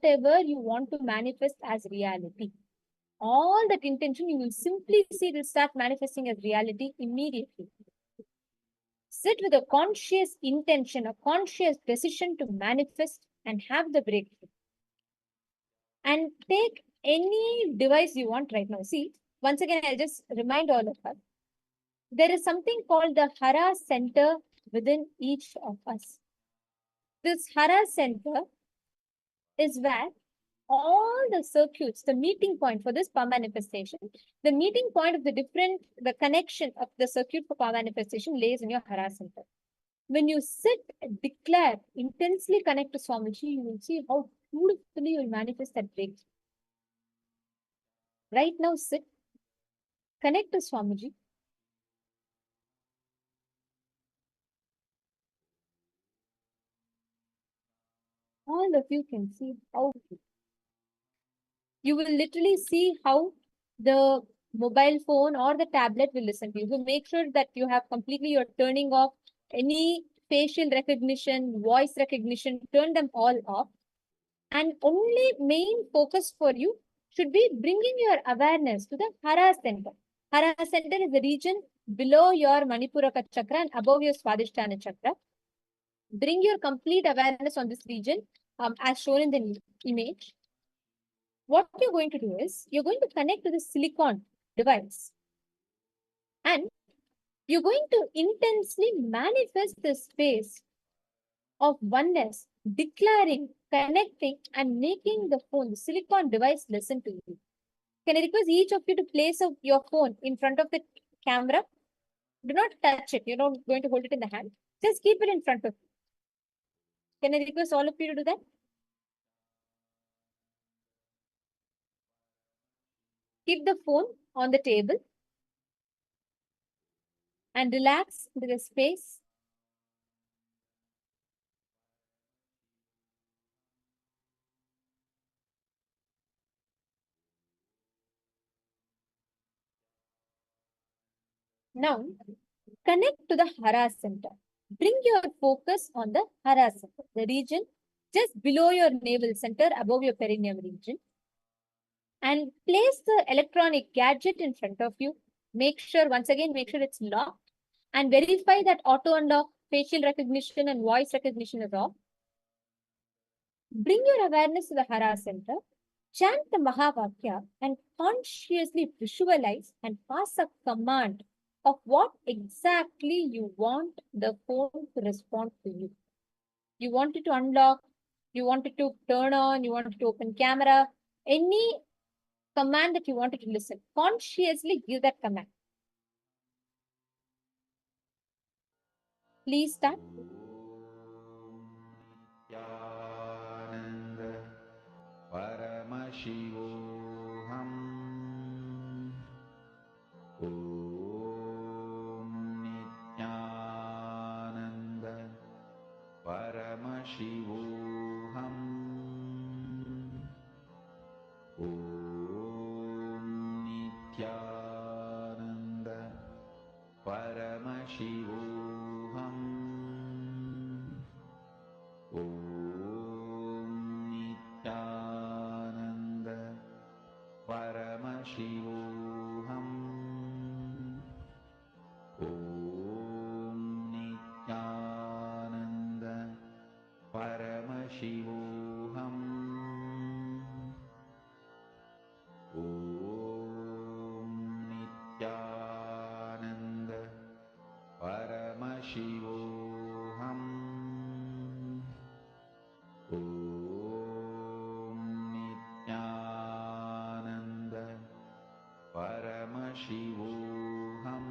whatever you want to manifest as reality. All that intention, you will simply see it will start manifesting as reality immediately. Sit with a conscious intention, a conscious decision to manifest and have the breakthrough. And take any device you want right now. See, once again, I'll just remind all of us. There is something called the Hara center within each of us. This Hara center is where all the circuits, the meeting point for this power manifestation, the meeting point of the connection of the circuit for power manifestation lays in your Hara center. When you sit, declare, intensely connect to Swamiji, you will see how beautifully you will manifest that breakthrough. Right now, sit, connect to Swamiji. All of you can see how you will literally see how the mobile phone or the tablet will listen to you. So make sure that you have completely, you're turning off any facial recognition, voice recognition, turn them all off. And only main focus for you should be bringing your awareness to the Hara center. Hara center is the region below your Manipuraka chakra and above your Swadhisthana chakra. Bring your complete awareness on this region as shown in the image. What you're going to do is, you're going to connect to the silicon device. And you're going to intensely manifest the space of oneness, declaring, connecting, and making the phone, the silicon device, listen to you. Can I request each of you to place your phone in front of the camera? Do not touch it. You're not going to hold it in the hand. Just keep it in front of you. Can I request all of you to do that? Keep the phone on the table and relax into the space. Now, connect to the Hara center. Bring your focus on the Hara center, the region just below your navel center, above your perineum region. And place the electronic gadget in front of you. Make sure, once again, make sure it's locked. And verify that auto unlock, facial recognition, and voice recognition is off. Bring your awareness to the Hara center. Chant the Mahavakya and consciously visualize and pass a command of what exactly you want the phone to respond to you. You want it to unlock, you want it to turn on, you want it to open camera, any command that you want it to listen. Consciously give that command. Please start. Paramashivoham Nityananda Paramashivoham Nityananda Paramashivoham Nityananda Paramashivoham Nityananda Paramashivoham Nityananda Paramashivoham Nityananda Paramashivoham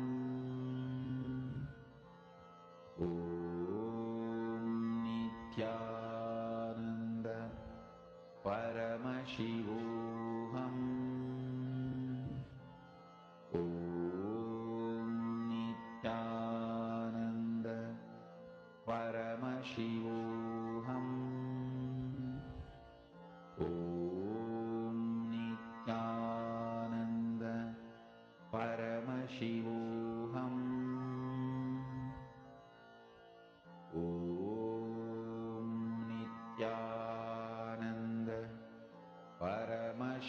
Nityananda Paramashivoham Nityananda Paramashivoham Nityananda Paramashivoham Nityananda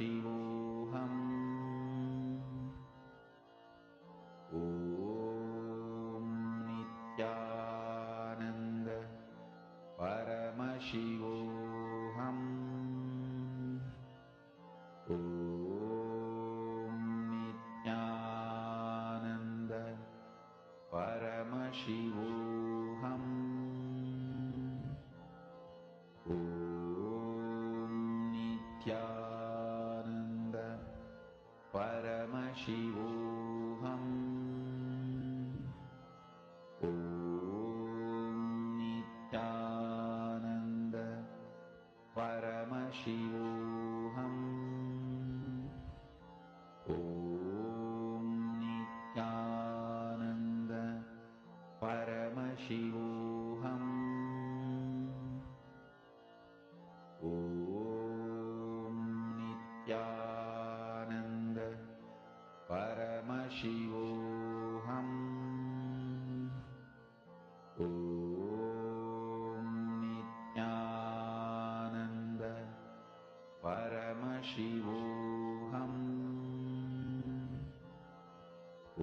Paramashivoham Om Nityananda Paramashivoham Om Nityananda Paramashivoham Om Nityananda Paramashivoham Om Nityananda Paramashivoham Om Nityananda Paramashivoham Om Nityananda Paramashivoham Om Nityananda Paramashivoham Om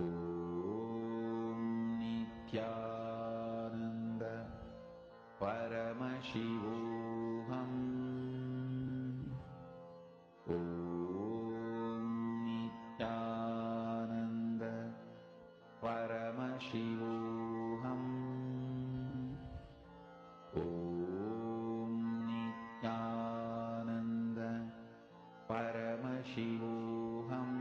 Nityananda Paramashivoham Om Nityananda Paramashivoham Om Nityananda Paramashivoham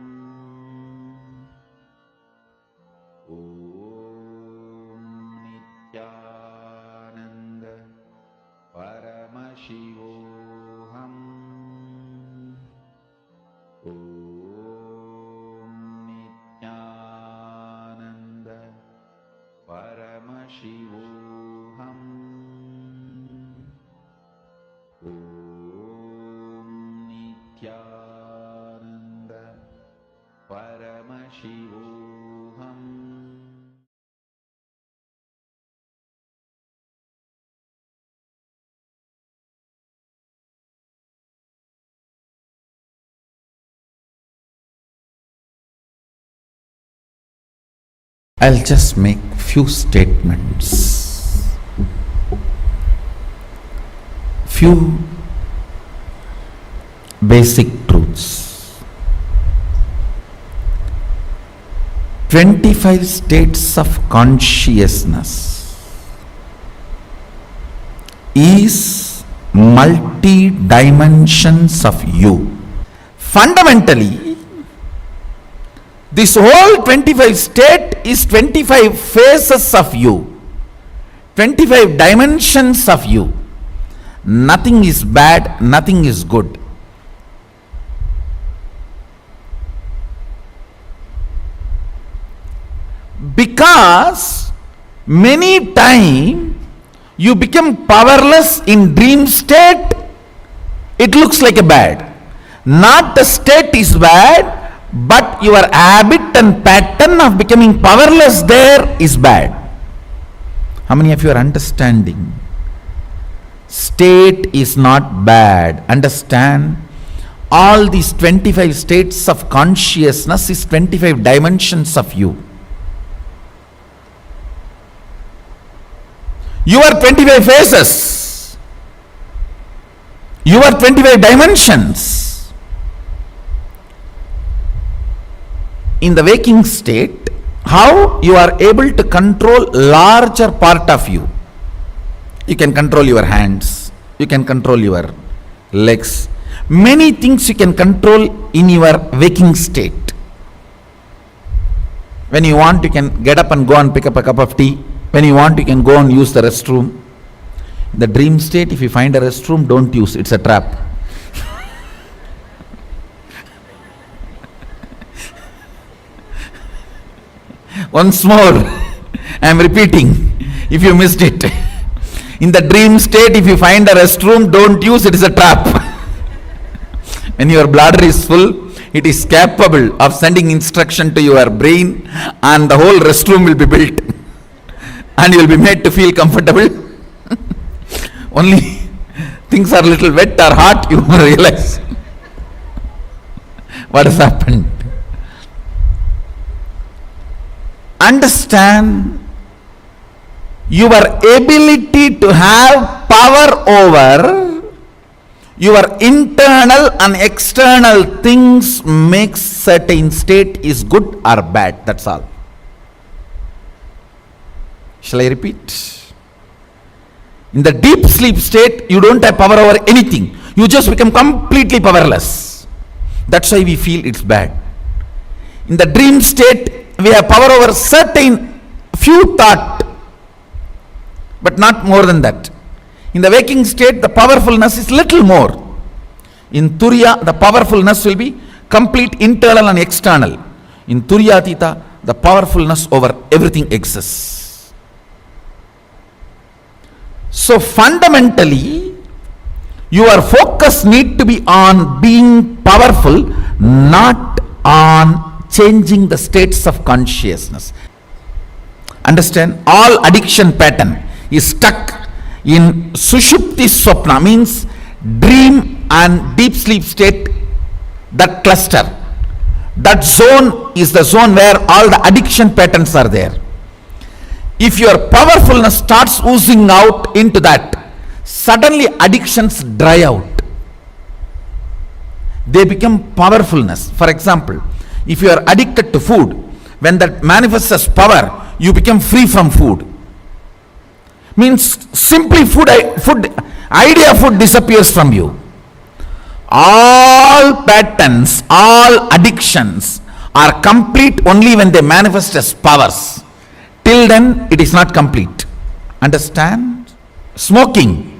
Om Nityananda Paramashivoham Om Nityananda Paramashivoham Om Nityananda Paramashivoham. I'll just make few statements, few basic truths. 25 states of consciousness is multi-dimensions of you. Fundamentally, this whole 25 state is 25 phases of you, 25 dimensions of you. Nothing is bad, nothing is good. Because many times you become powerless in dream state, it looks like a bad. Not the state is bad, but your habit and pattern of becoming powerless there is bad. How many of you are understanding? State is not bad. Understand? All these 25 states of consciousness is 25 dimensions of you. You are 25 phases. You are 25 dimensions. In the waking state, how you are able to control larger part of you. You can control your hands, you can control your legs. Many things you can control in your waking state. When you want, you can get up and go and pick up a cup of tea. When you want, you can go and use the restroom. In the dream state, if you find a restroom, don't use, it's a trap. Once more, I am repeating, if you missed it. In the dream state, if you find a restroom, don't use, it is a trap. When your bladder is full, it is capable of sending instruction to your brain and the whole restroom will be built. And you will be made to feel comfortable. Only things are little wet or hot, you realize. What has happened? Understand your ability to have power over your internal and external things makes certain state is good or bad. That's all. Shall I repeat? In the deep sleep state, you don't have power over anything. You just become completely powerless. That's why we feel it's bad. In the dream state, we have power over certain few thought, but not more than that. In the waking state, the powerfulness is little more. In Turiya, the powerfulness will be complete internal and external. In Turyatita, the powerfulness over everything exists. So fundamentally, your focus need to be on being powerful, not on changing the states of consciousness. Understand? All addiction pattern is stuck in Sushupti Swapna, means dream and deep sleep state, that cluster. That zone is the zone where all the addiction patterns are there. If your powerfulness starts oozing out into that, suddenly addictions dry out. They become powerfulness. For example, if you are addicted to food, when that manifests as power, you become free from food. Means simply idea of food disappears from you. All patterns, all addictions are complete only when they manifest as powers. Till then, it is not complete. Understand? Smoking,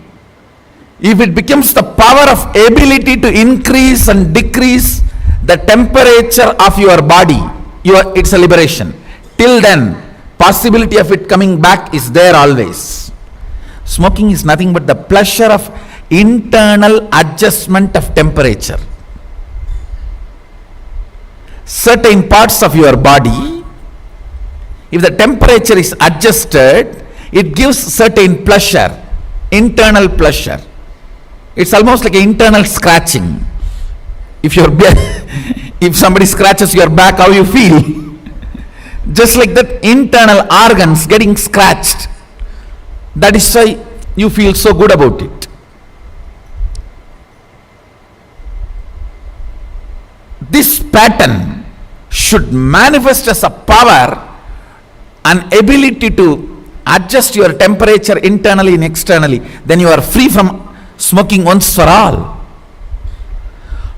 if it becomes the power of ability to increase and decrease the temperature of your body, it's a liberation. Till then, possibility of it coming back is there always. Smoking is nothing but the pleasure of internal adjustment of temperature. Certain parts of your body, if the temperature is adjusted, it gives certain pleasure, internal pleasure. It's almost like an internal scratching. If somebody scratches your back, how you feel? Just like that, internal organs getting scratched. That is why you feel so good about it. This pattern should manifest as a power, an ability to adjust your temperature internally and externally. Then you are free from smoking once for all.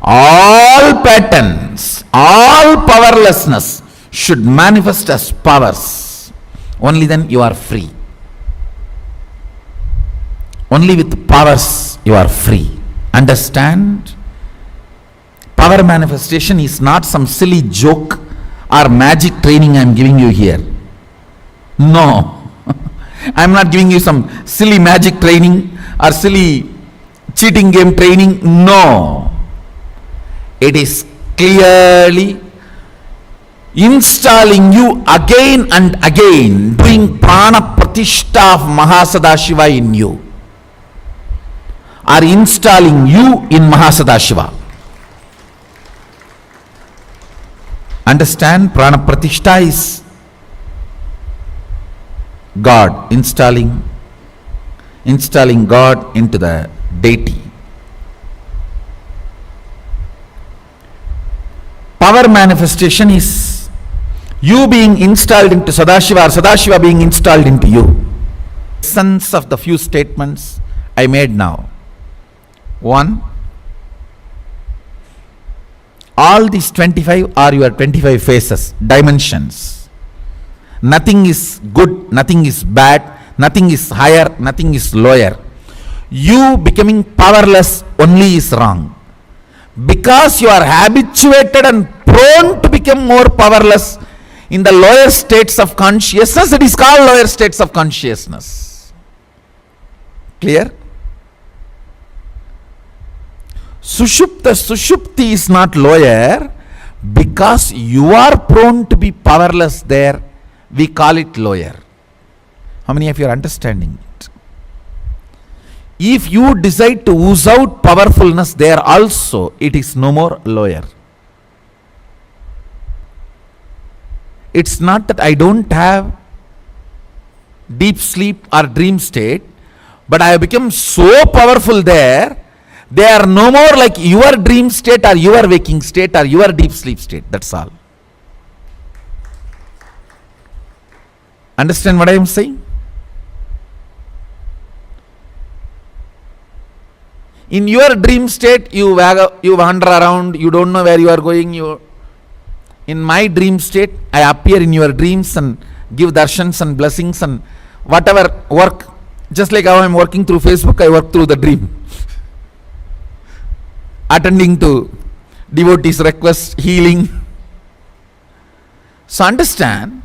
All patterns, all powerlessness should manifest as powers. Only then you are free. Only with powers you are free. Understand? Power manifestation is not some silly joke or magic training I am giving you here. No. I am not giving you some silly magic training or silly cheating game training. No. It is clearly installing you again and again, doing prana pratishtha of Mahasadashiva in you, or installing you in Mahasadashiva. Understand? Prana pratishtha is God, installing God into the deity. Power manifestation is you being installed into Sadashiva or Sadashiva being installed into you. Essence of the few statements I made now. 1. All these 25 are your 25 phases, dimensions. Nothing is good, nothing is bad, nothing is higher, nothing is lower. You becoming powerless only is wrong. Because you are habituated and prone to become more powerless in the lower states of consciousness, it is called lower states of consciousness. Clear? Sushupti is not lower because you are prone to be powerless there. We call it lower. How many of you are understanding it? If you decide to ooze out powerfulness there also, it is no more lower. It's not that I don't have deep sleep or dream state, but I have become so powerful there, they are no more like your dream state or your waking state or your deep sleep state. That's all. Understand what I am saying? In your dream state, you wander around, you don't know where you are going. In my dream state, I appear in your dreams and give darshans and blessings and whatever work. Just like how I am working through Facebook, I work through the dream. Attending to devotees' requests, healing. So understand,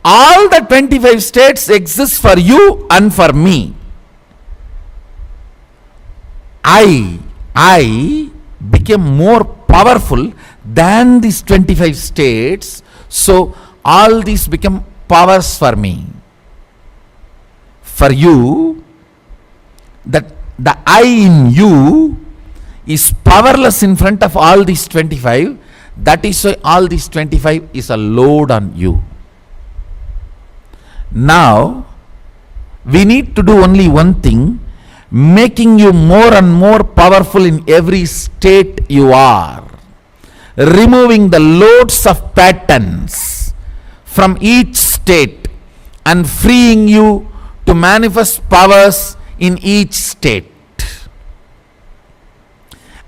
all the 25 states exist for you and for me. I became more powerful than these 25 states, so all these become powers for me. For you, that the I in you is powerless in front of all these 25. That is why all these 25 is a load on you. Now, we need to do only one thing, making you more and more powerful in every state you are. Removing the loads of patterns from each state and freeing you to manifest powers in each state.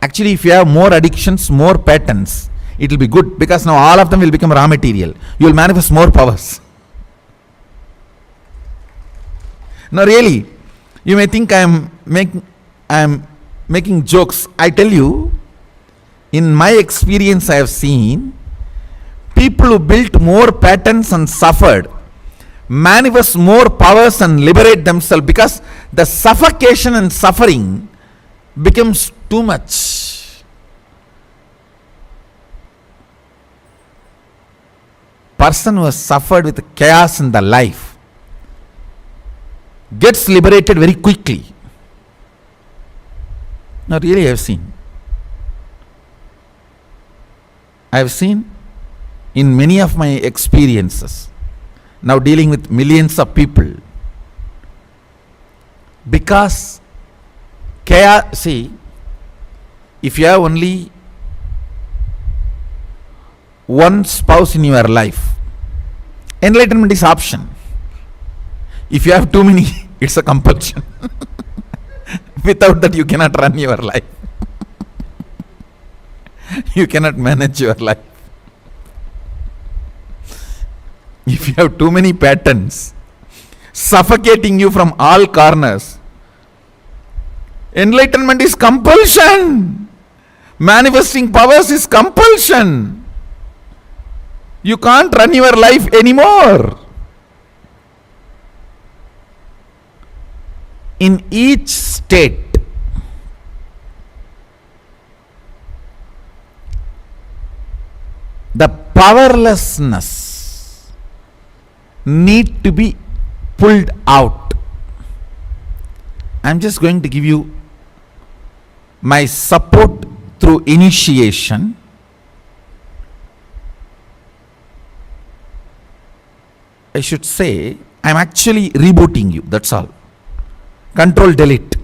Actually, if you have more addictions, more patterns, it will be good, because now all of them will become raw material. You will manifest more powers. Now really, you may think I am making jokes. I tell you, in my experience I have seen people who built more patterns and suffered manifest more powers and liberate themselves, because the suffocation and suffering becomes too much. Person who has suffered with chaos in the life gets liberated very quickly. Now really I have seen in many of my experiences, now dealing with millions of people, because chaos, see, if you have only one spouse in your life, enlightenment is option. If you have too many, it's a compulsion. Without that, you cannot run your life. You cannot manage your life. If you have too many patterns suffocating you from all corners, enlightenment is compulsion. Manifesting powers is compulsion. You can't run your life anymore. In each state, the powerlessness need to be pulled out. I am just going to give you my support through initiation. I should say, I am actually rebooting you, that's all. Control delete.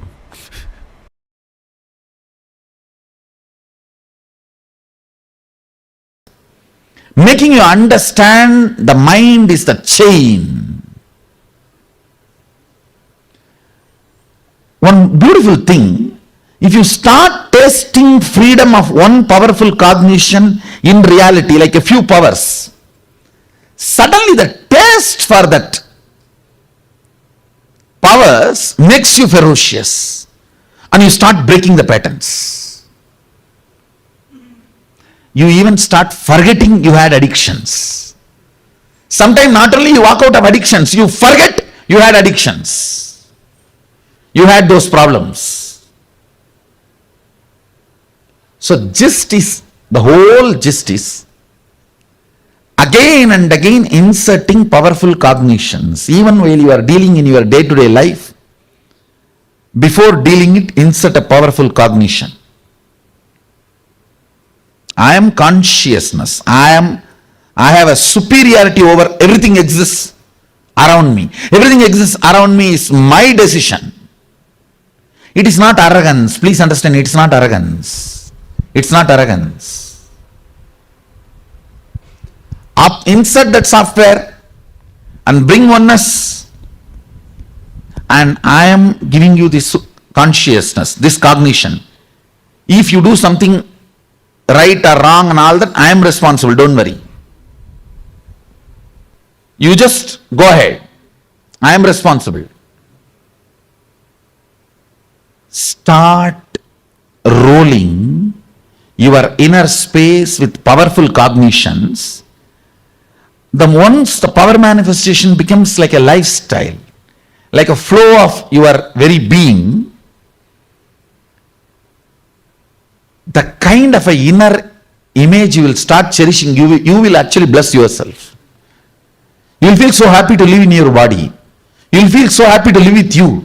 Making you understand the mind is the chain. One beautiful thing, if you start tasting freedom of one powerful cognition in reality, like a few powers, suddenly the taste for that powers makes you ferocious and you start breaking the patterns. You even start forgetting you had addictions. Sometimes not only you walk out of addictions, you forget you had addictions. You had those problems. So the whole gist is again and again inserting powerful cognitions. Even while you are dealing in your day-to-day life, before dealing it, insert a powerful cognition. I am consciousness. I I have a superiority over everything exists around me. Everything exists around me is my decision. It is not arrogance. Please understand, it's not arrogance. It's not arrogance. Insert that software and bring oneness, and I am giving you this consciousness, this cognition. If you do something right or wrong and all that, I am responsible, don't worry. You just go ahead. I am responsible. Start rolling your inner space with powerful cognitions. Once the power manifestation becomes like a lifestyle, like a flow of your very being, the kind of a inner image you will start cherishing, you will actually bless yourself. You will feel so happy to live in your body. You will feel so happy to live with you.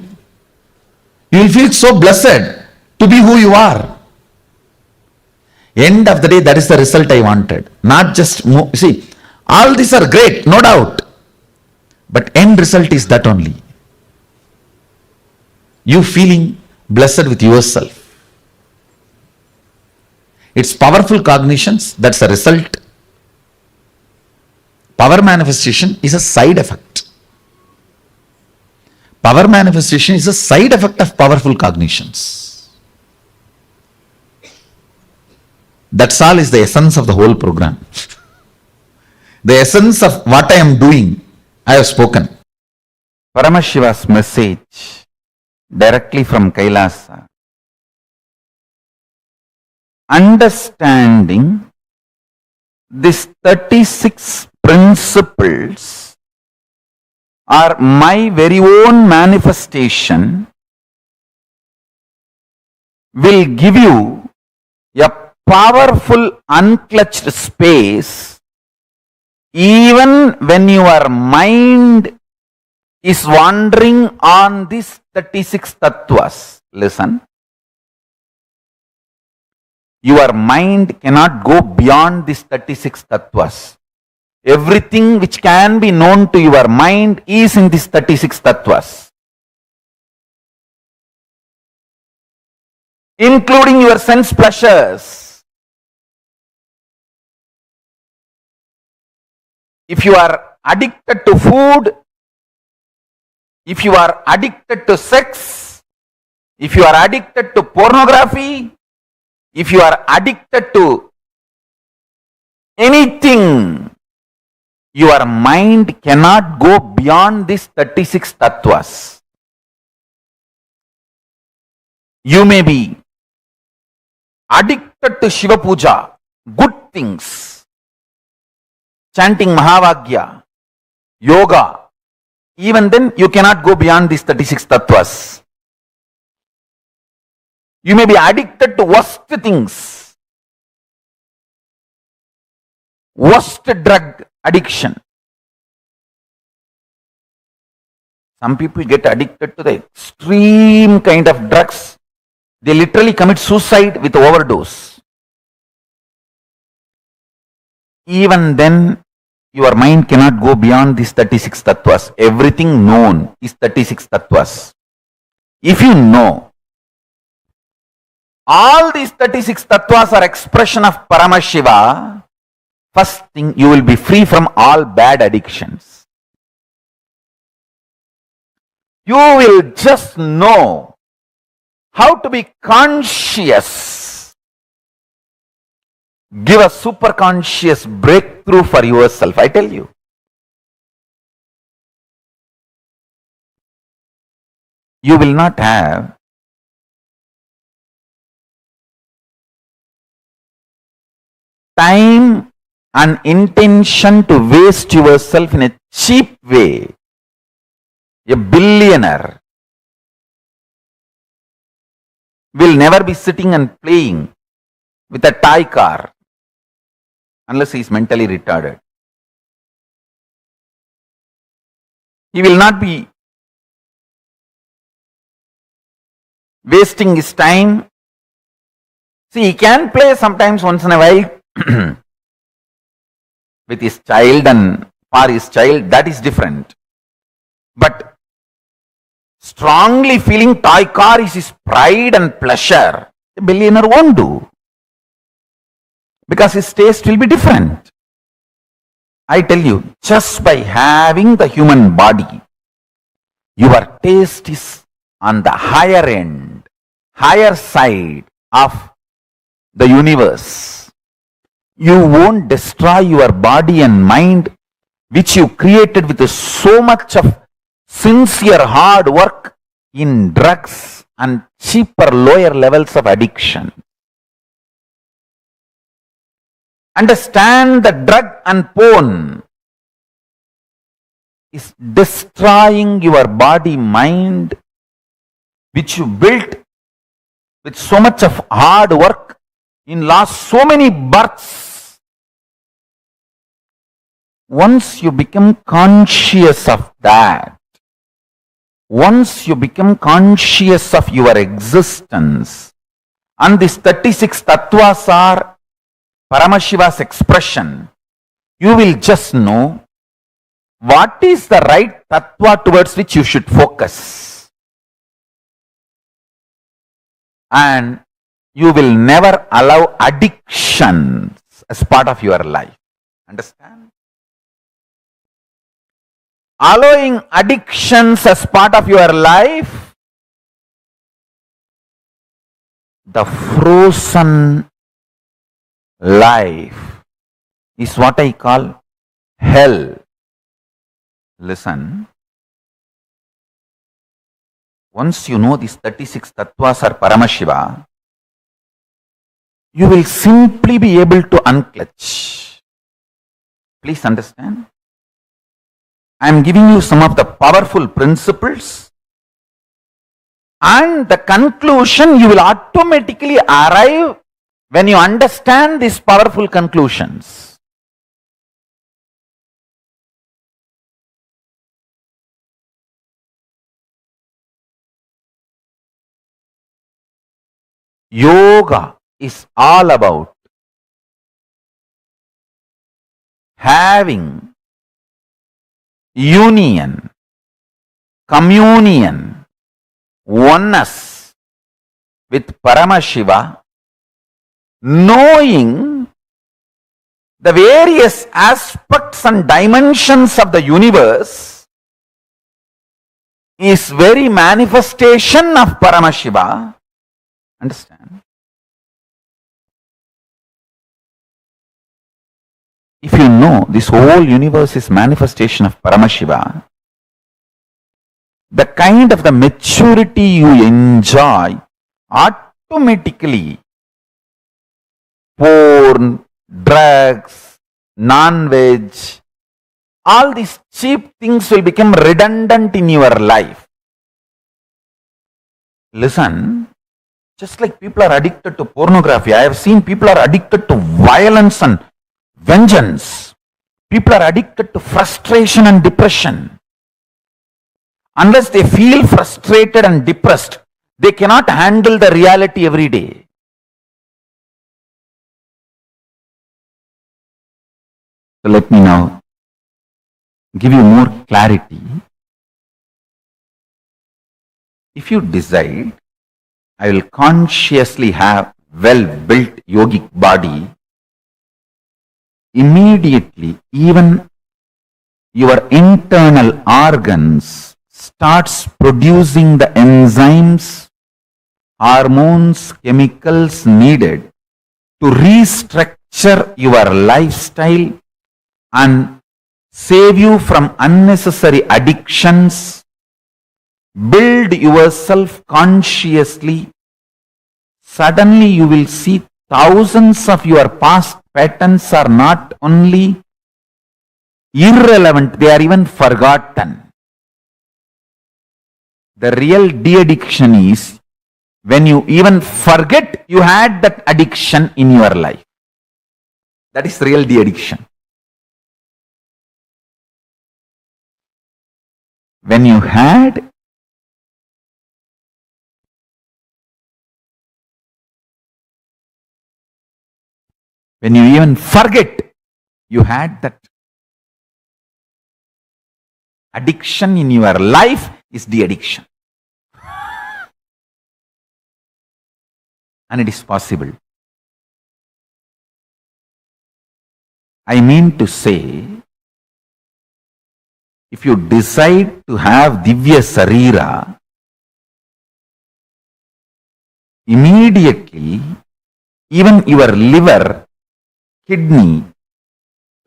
You will feel so blessed to be who you are. End of the day, that is the result I wanted. Not just, see, all these are great, no doubt. But end result is that only. You feeling blessed with yourself. It's powerful cognitions, that's a result. Power manifestation is a side effect. Power manifestation is a side effect of powerful cognitions. That's all is the essence of the whole program. The essence of what I am doing, I have spoken. Paramashiva's message directly from Kailasa. Understanding these 36 principles are my very own manifestation will give you a powerful unclutched space even when your mind is wandering on these 36 tatwas. Listen. Your mind cannot go beyond these 36 tatwas. Everything which can be known to your mind is in these 36 tatwas. Including your sense pleasures. If you are addicted to food, if you are addicted to sex, if you are addicted to pornography, if you are addicted to anything, your mind cannot go beyond these 36 tatwas. You may be addicted to Shiva Puja, good things, chanting Mahavagya, yoga. Even then, you cannot go beyond these 36 tattvas. You may be addicted to worst things, worst drug addiction. Some people get addicted to the extreme kind of drugs. They literally commit suicide with overdose. Even then, your mind cannot go beyond these 36 tattvas. Everything known is 36 tattvas. If you know, all these 36 tattvas are expression of Paramashiva, first thing, you will be free from all bad addictions. You will just know how to be conscious. Give a super conscious breakthrough for yourself, I tell you. You will not have time and intention to waste yourself in a cheap way. A billionaire will never be sitting and playing with a toy car unless he is mentally retarded. He will not be wasting his time. See, he can play sometimes once in a while. with his child and for his child, that is different. But strongly feeling toy car is his pride and pleasure, a billionaire won't do. Because his taste will be different. I tell you, just by having the human body, your taste is on the higher end, higher side of the universe. You won't destroy your body and mind, which you created with so much of sincere hard work in drugs and cheaper lower levels of addiction. Understand that drug and porn is destroying your body, mind, which you built with so much of hard work in last so many births. Once you become conscious of that, once you become conscious of your existence, and these 36 tatwas are Paramashiva's expression, you will just know what is the right tattva towards which you should focus. And you will never allow addictions as part of your life. Understand? Allowing addictions as part of your life, the frozen life is what I call hell. Listen. Once you know these 36 tattvas are Paramashiva, you will simply be able to unclutch. Please understand. I am giving you some of the powerful principles, and the conclusion you will automatically arrive when you understand these powerful conclusions. Yoga is all about having union, communion, oneness with Paramashiva, knowing the various aspects and dimensions of the universe is very manifestation of Paramashiva. Understand? If you know this whole universe is manifestation of Paramashiva, the kind of the maturity you enjoy automatically, porn, drugs, non-veg, all these cheap things will become redundant in your life. Listen, just like people are addicted to pornography, I have seen people are addicted to violence and vengeance. People are addicted to frustration and depression. Unless they feel frustrated and depressed, they cannot handle the reality every day. So let me now give you more clarity. If you decide, I will consciously have well-built yogic body, immediately even your internal organs starts producing the enzymes, hormones, chemicals needed to restructure your lifestyle and save you from unnecessary addictions. Build yourself consciously. Suddenly you will see thousands of your past patterns are not only irrelevant, they are even forgotten. The real de-addiction is when you even forget you had that addiction in your life. That is real de-addiction. When you even forget You had that addiction in your life is the addiction. And it is possible. I mean to say, if you decide to have Divya Sarira, immediately even your liver, kidney,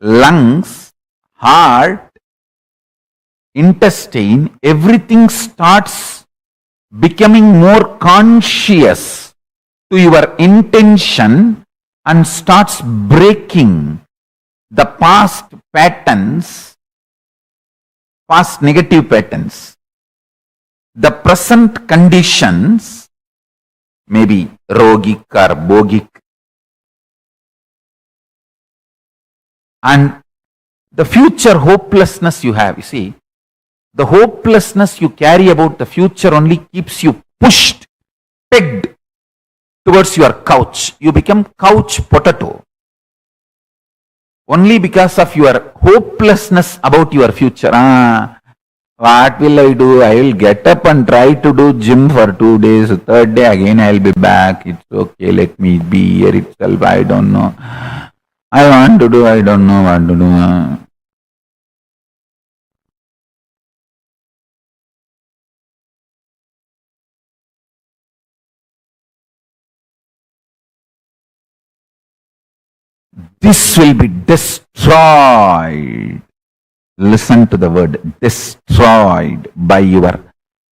lungs, heart, intestine, everything starts becoming more conscious to your intention and starts breaking the past patterns, past negative patterns. The present conditions may be rogic or bogic, and the future hopelessness you have. You see, the hopelessness you carry about the future only keeps you pushed, pegged towards your couch. You become couch potato. Only because of your hopelessness about your future. What will I do? I will get up and try to do gym for 2 days. Third day again I will be back. It's okay. Let me be here itself. I don't know. I want to do. I don't know what to do. This will be destroyed. Listen to the word destroyed by your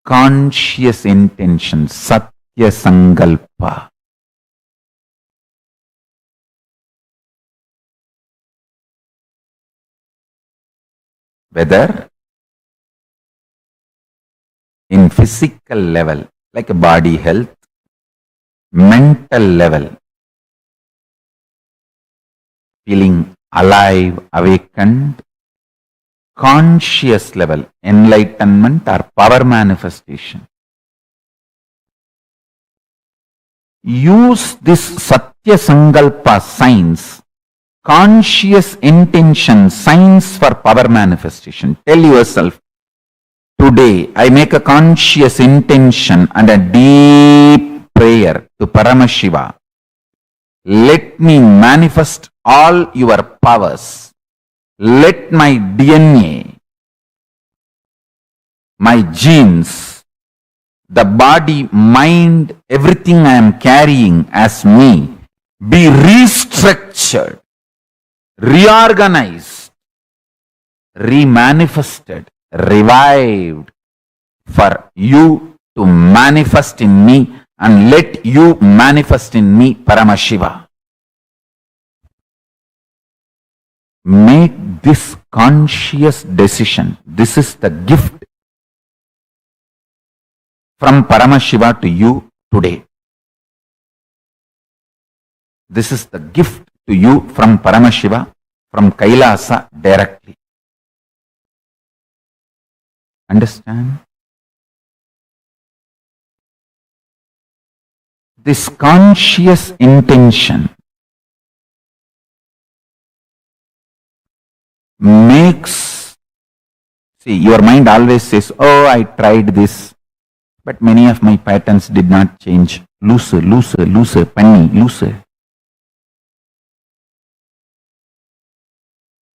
conscious intention, Satya Sankalpa. Whether in physical level, like a body health, mental level, feeling alive, awakened, conscious level, enlightenment or power manifestation. Use this Satya Sankalpa science, conscious intention science for power manifestation. Tell yourself, today I make a conscious intention and a deep prayer to Paramashiva. Let me manifest all your powers. Let my DNA, my genes, the body, mind, everything I am carrying as me be restructured, reorganized, remanifested, revived for you to manifest in me, and let you manifest in me, Paramashiva. Make this conscious decision. This is the gift from Paramashiva to you today. This is the gift to you from Paramashiva, from Kailasa directly. Understand? This conscious intention makes, see, your mind always says, oh, I tried this, but many of my patterns did not change. Looser, panni, looser.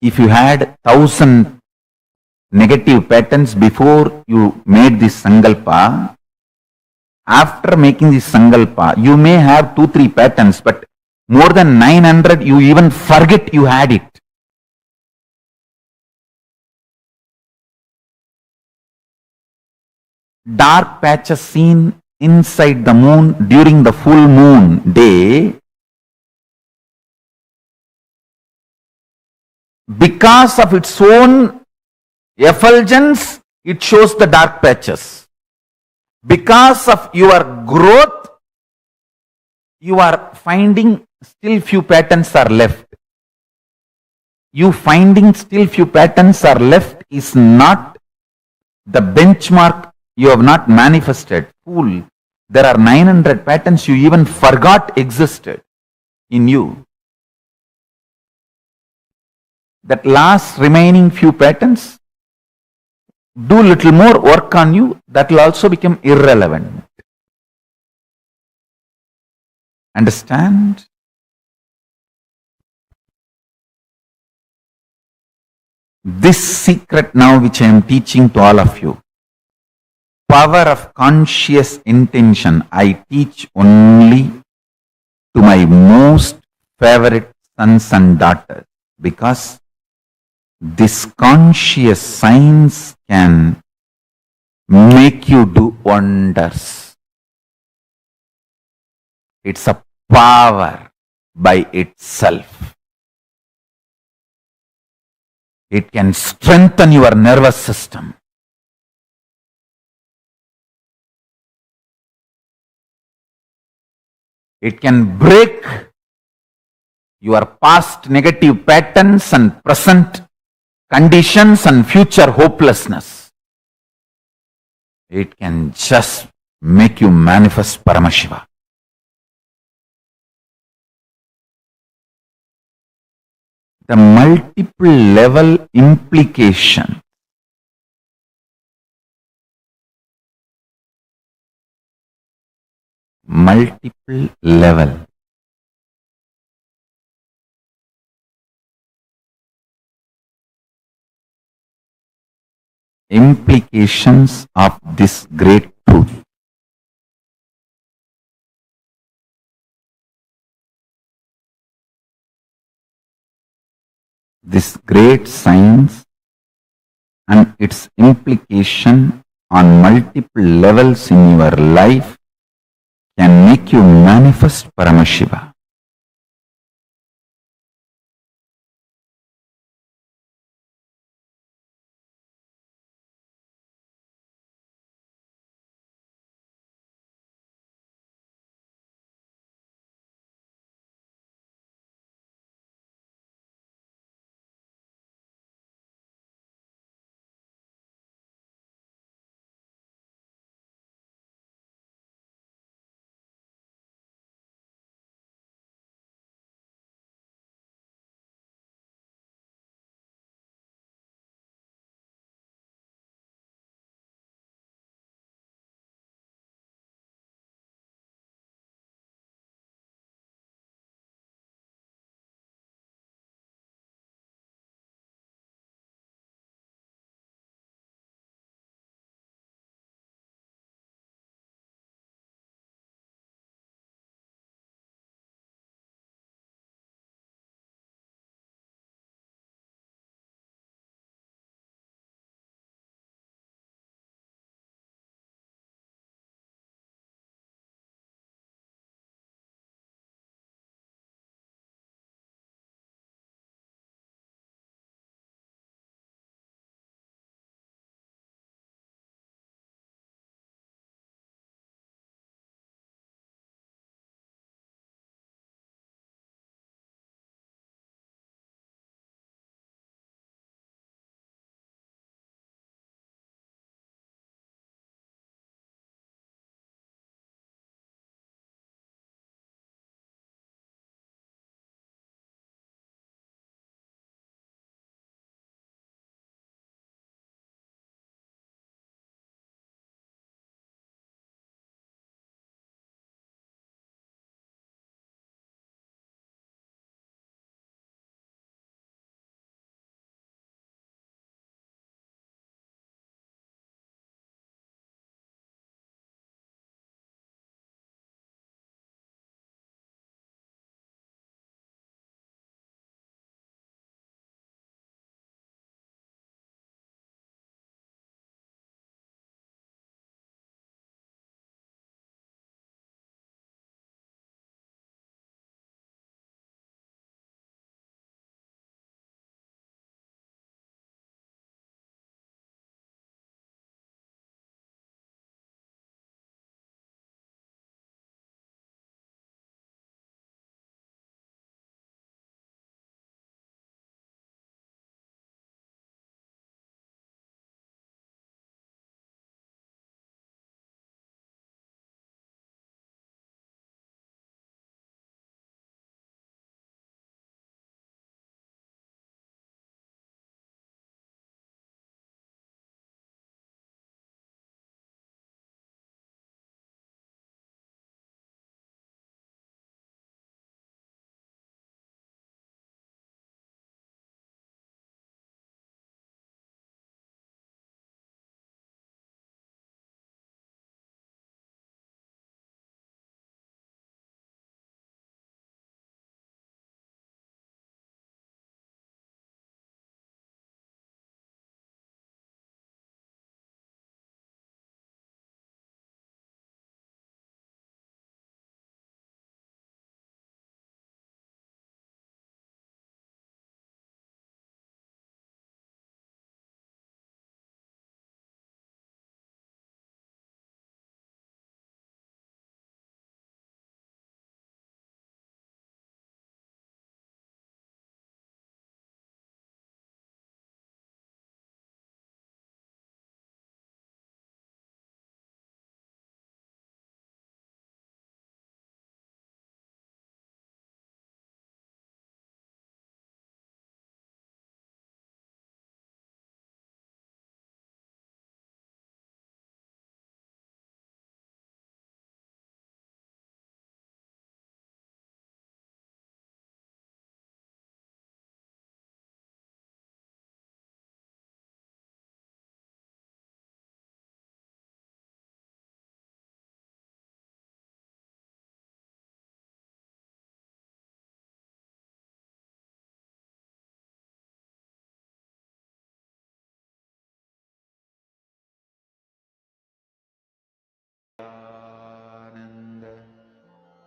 If you had 1,000 negative patterns before you made this Sankalpa, after making this Sankalpa, you may have 2-3 patterns, but more than 900, you even forget you had it. Dark patches seen inside the moon during the full moon day, because of its own effulgence, it shows the dark patches. Because of your growth, you are finding still few patterns are left. You finding still few patterns are left is not the benchmark. You have not manifested. Fool. There are 900 patterns you even forgot existed in you. that last remaining few patterns, do little more work on you, that will also become irrelevant. Understand? This secret now which I am teaching to all of you, power of conscious intention, I teach only to my most favorite sons and daughters, because this conscious science can make you do wonders. It's a power by itself. It can strengthen your nervous system. It can break your past negative patterns and present conditions and future hopelessness. It can just make you manifest Paramashiva. The multiple level implication. Multiple level. Implications of this great truth. This great science and its implication on multiple levels in your life can make you manifest Paramashiva.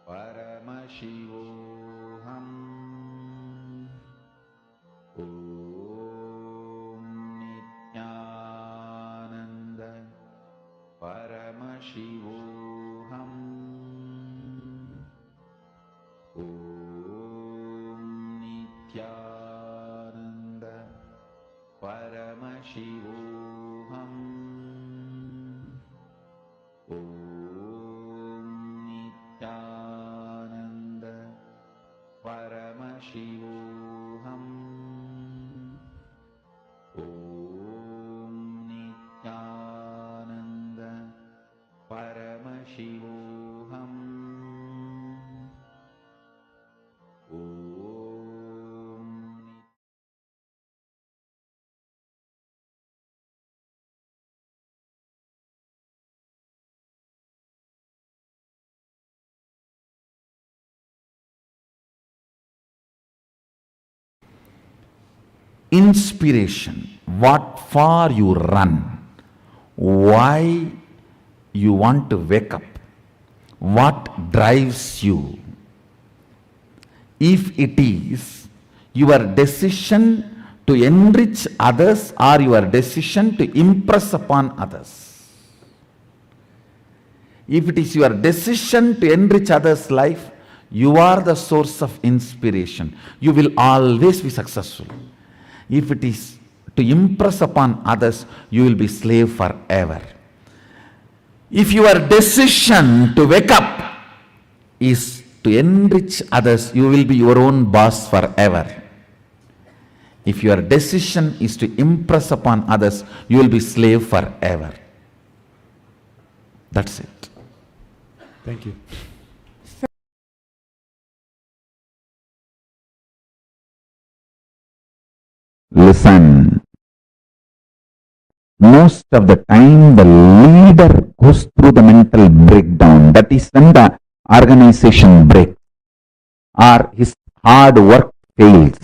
Paramashivoham. Om Nityananda Paramashivoham. Om Nityananda Paramashivoham. Om Nityananda Paramashivoham. Om Nityananda Paramashivoham. Om Inspiration, what for you run, why you want to wake up, what drives you. If it is your decision to enrich others or your decision to impress upon others, if it is your decision to enrich others' life, you are the source of inspiration. You will always be successful. If it is to impress upon others, you will be slave forever. If your decision to wake up is to enrich others, you will be your own boss forever. If your decision is to impress upon others, you will be slave forever. That's it. Thank you. Listen. Most of the time, the leader goes through the mental breakdown. That is when the organization breaks or his hard work fails.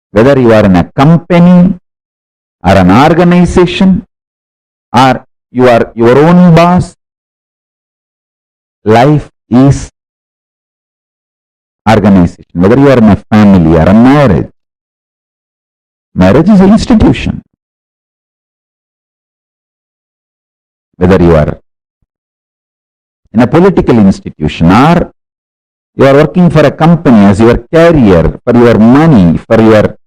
Whether you are in a company or an organization or you are your own boss, life is organization. Whether you are in a family or a marriage, marriage is an institution. Whether you are in a political institution or you are working for a company as your career, for your money, for your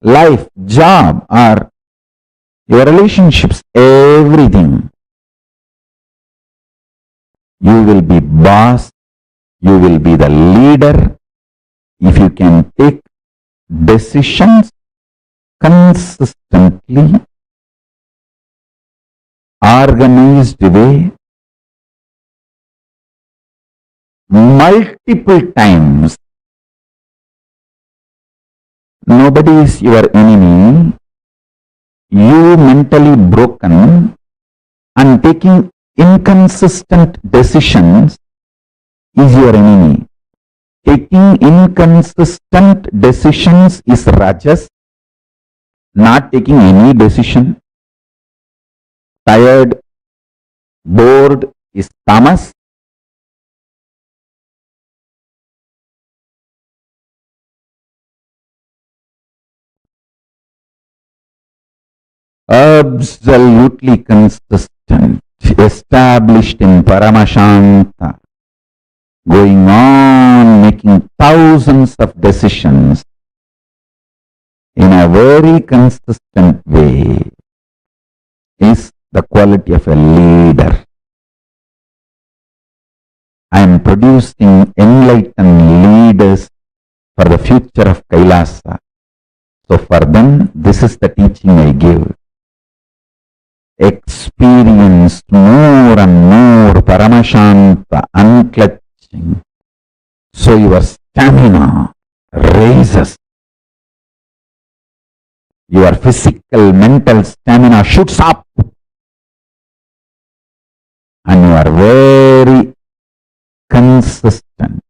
life, job, or your relationships, everything. You will be boss, you will be the leader if you can take decisions consistently, organized way, multiple times. Nobody is your enemy. You mentally broken and taking inconsistent decisions is your enemy. Taking inconsistent decisions is rajas. Not taking any decision. Tired, bored is tamas. Absolutely consistent, established in Paramashanta, going on making thousands of decisions in a very consistent way is the quality of a leader. I am producing enlightened leaders for the future of Kailasa. So for them, this is the teaching I give. Experience more and more Paramashanta unclutching. So your stamina raises. Your physical, mental stamina shoots up. And you are very consistent,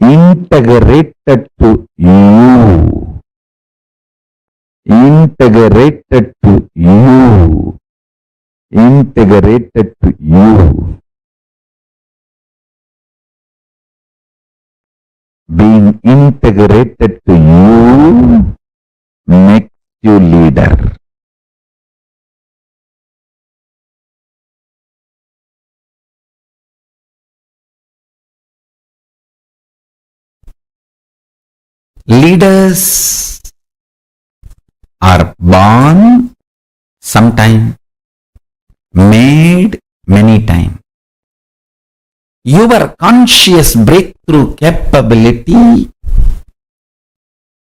integrated to you. Integrated to you. Integrated to you. being integrated to you makes you leader. Leaders are born sometime, made many times. Your conscious breakthrough capability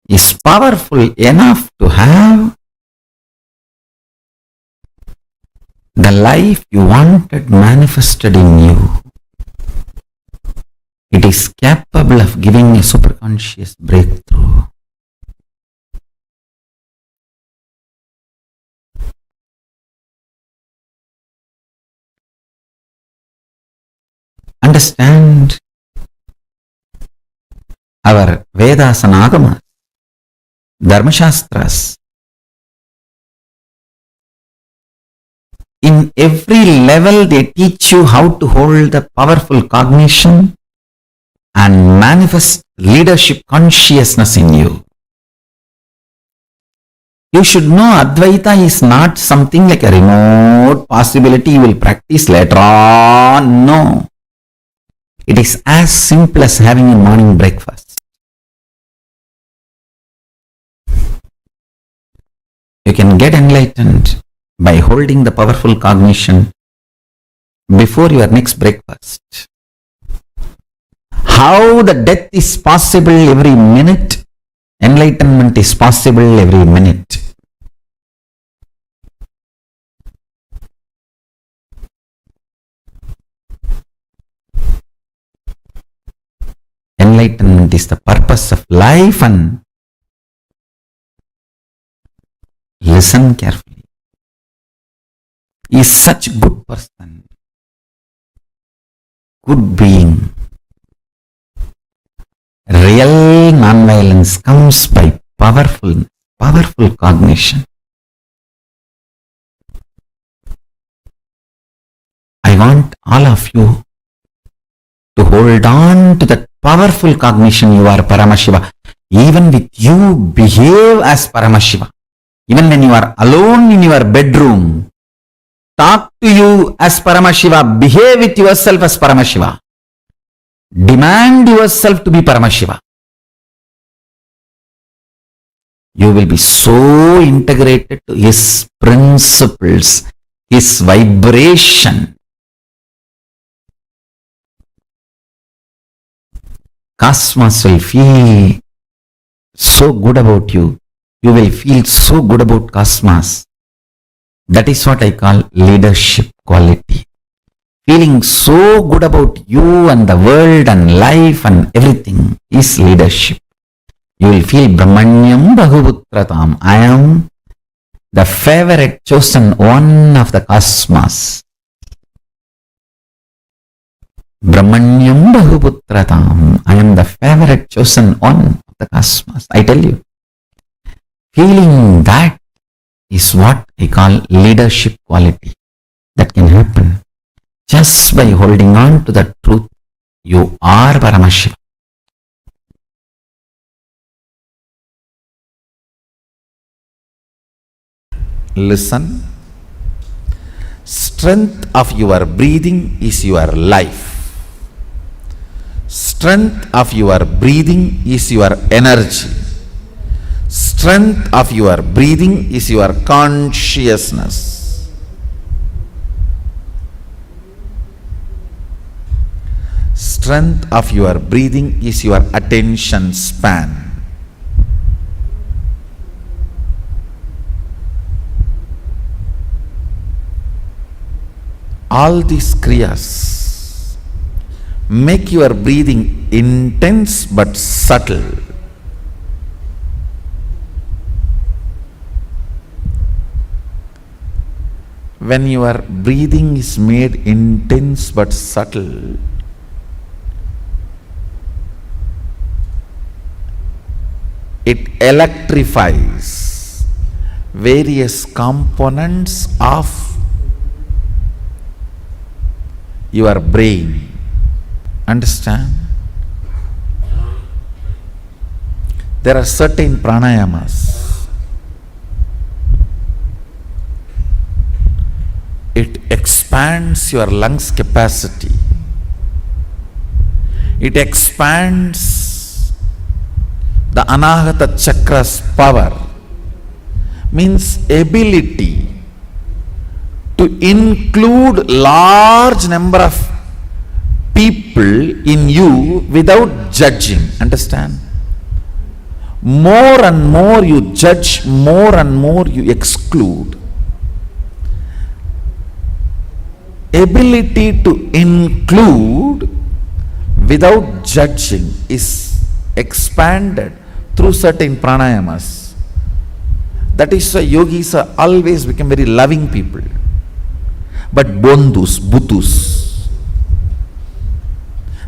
is powerful enough to have the life you wanted manifested in you. It is capable of giving a superconscious breakthrough. Understand our Vedas and Agamas, Dharmashastras. In every level they teach you how to hold the powerful cognition and manifest leadership consciousness in you. You should know Advaita is not something like a remote possibility you will practice later on. No. It is as simple as having a morning breakfast. You can get enlightened by holding the powerful cognition before your next breakfast. How the death is possible every minute, enlightenment is possible every minute. Enlightenment is the purpose of life, and listen carefully. He is such a good person, good being. Real non-violence comes by powerful cognition. I want all of you to hold on to that powerful cognition. You are Paramashiva. Even with you, behave as Paramashiva. Even when you are alone in your bedroom, talk to you as Paramashiva. Behave with yourself as Paramashiva. Demand yourself to be Paramashiva. You will be so integrated to His principles, His vibration. Cosmos will feel so good about you. You will feel so good about Cosmos. That is what I call leadership quality. Feeling so good about you and the world and life and everything is leadership. You will feel Brahmanyam Bahuputratam. I am the favorite chosen one of the Cosmos. Brahmanyam Bahuputratam. I am the favorite chosen one of the Cosmos. I tell you. Feeling that is what I call leadership quality. That can happen just by holding on to the truth. You are Paramashiva. Listen. Strength of your breathing is your life. Strength of your breathing is your energy. Strength of your breathing is your consciousness. Strength of your breathing is your attention span. All these kriyas make your breathing intense but subtle. When your breathing is made intense but subtle, it electrifies various components of your brain. Understand? There are certain pranayamas. It expands your lungs capacity. It expands the anahata chakra's power. Means ability to include large number of people in you without judging. Understand? More and more you judge, more and more you exclude. Ability to include without judging is expanded through certain pranayamas. That is why yogis are always become very loving people. But bondhus, buddhus,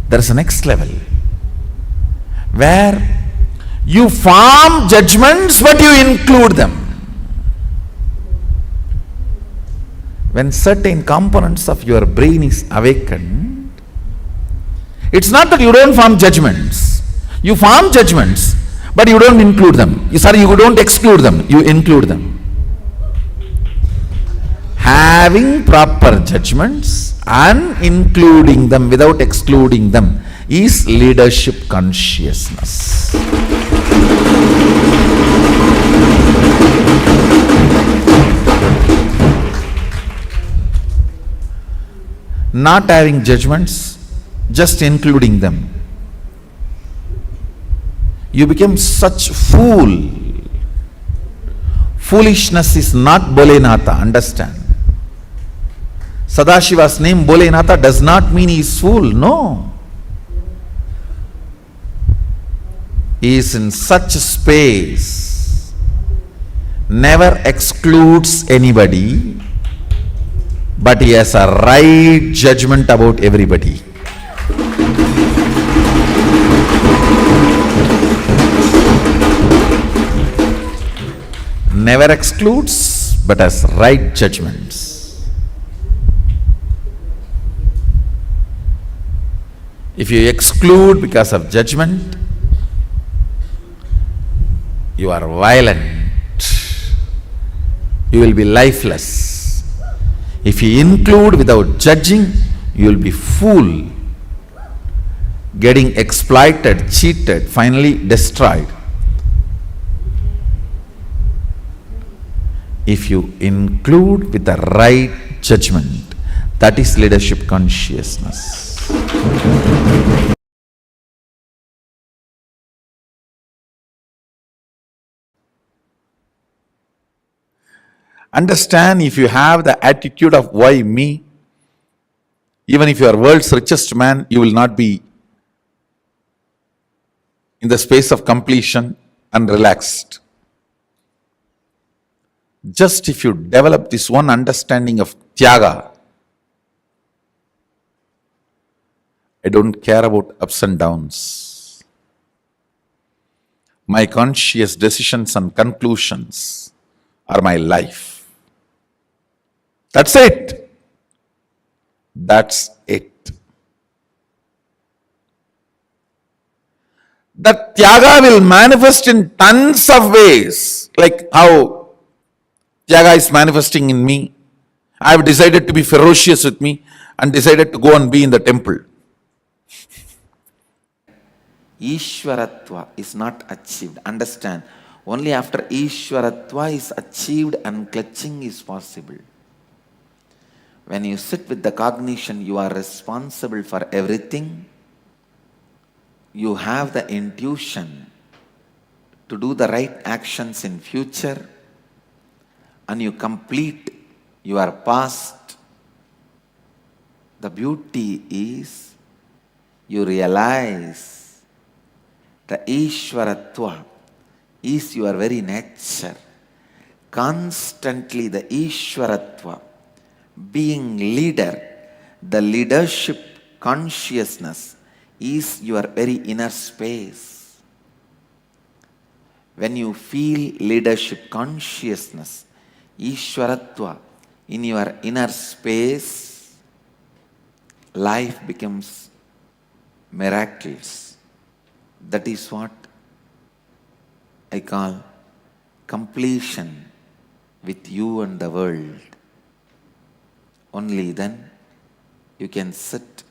there is a next level where you form judgments but you include them. When certain components of your brain is awakened, it's not that you don't form judgments. You form judgments, but you don't include them. You don't exclude them, you include them. Having proper judgments and including them without excluding them is leadership consciousness. Not having judgments, just including them, you become such fool. Foolishness is not Bolenatha, understand? Sadashiva's name Bolenatha does not mean he is fool, no. He is in such space, never excludes anybody, but he has a right judgment about everybody. Never excludes, but has right judgments. If you exclude because of judgment, you are violent. You will be lifeless. If you include without judging, you will be fool, getting exploited, cheated, finally destroyed. If you include with the right judgment, that is leadership consciousness. Understand, if you have the attitude of why me, even if you are world's richest man, you will not be in the space of completion and relaxed. Just if you develop this one understanding of tyaga, I don't care about ups and downs. My conscious decisions and conclusions are my life. That's it. That's it. That tyaga will manifest in tons of ways, like how tyaga is manifesting in me. I have decided to be ferocious with me and decided to go and be in the temple. Ishwaratva is not achieved. Understand, only after Ishwaratva is achieved and clutching is possible. When you sit with the cognition, you are responsible for everything. You have the intuition to do the right actions in future, and you complete your past. The beauty is you realize the Ishwaratva is your very nature. Constantly the Ishwaratva, being leader, the leadership consciousness is your very inner space. When you feel leadership consciousness, Ishwaratva in your inner space, life becomes miraculous. That is what I call completion with you and the world. Only then you can sit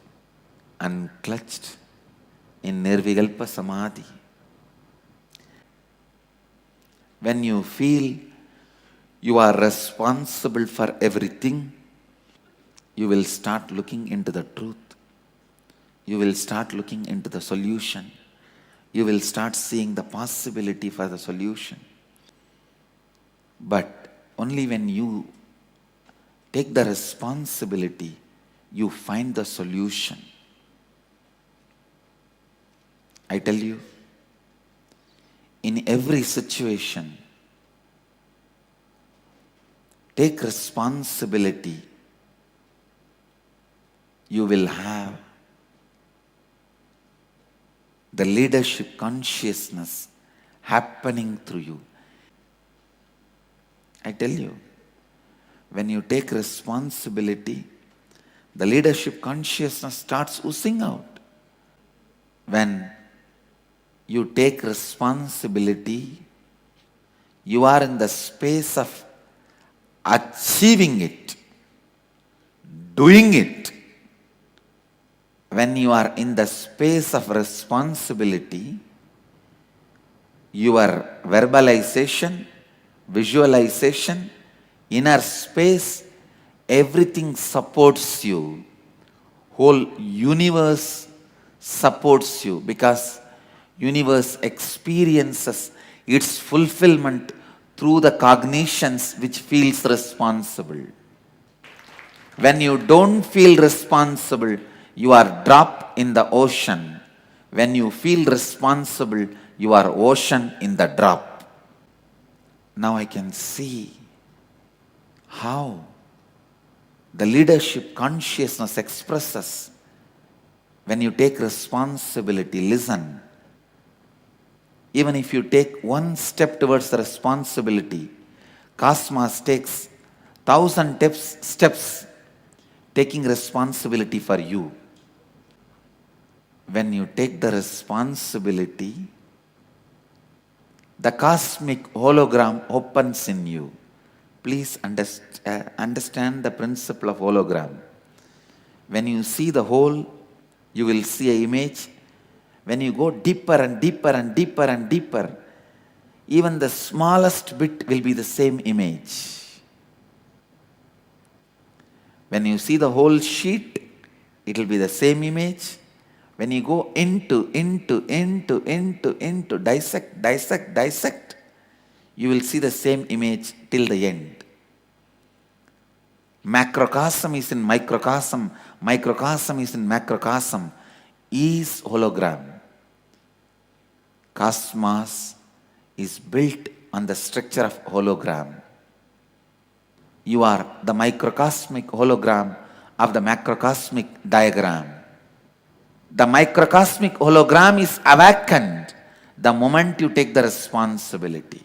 unclutched in Nirvikalpa Samadhi. When you feel you are responsible for everything, you will start looking into the truth. You will start looking into the solution. You will start seeing the possibility for the solution. But only when you take the responsibility, you find the solution. I tell you, in every situation, take responsibility. You will have the leadership consciousness happening through you. I tell you, when you take responsibility, the leadership consciousness starts oozing out. When you take responsibility, you are in the space of achieving it, doing it. When you are in the space of responsibility, your verbalization, visualization, inner space, everything supports you. Whole universe supports you because universe experiences its fulfillment through the cognitions which feels responsible. When you don't feel responsible, you are dropped in the ocean. When you feel responsible, you are ocean in the drop. Now I can see how the leadership consciousness expresses when you take responsibility. Listen. Even if you take one step towards the responsibility, Cosmos takes 1,000 steps taking responsibility for you. When you take the responsibility, the cosmic hologram opens in you. Please understand the principle of hologram. When you see the whole, you will see an image. When you go deeper and deeper and deeper and deeper, even the smallest bit will be the same image. When you see the whole sheet, it will be the same image. When you go into, dissect, you will see the same image till the end. Macrocosm is in microcosm, microcosm is in macrocosm, is hologram. Cosmos is built on the structure of hologram. You are the microcosmic hologram of the macrocosmic diagram. The microcosmic hologram is awakened the moment you take the responsibility.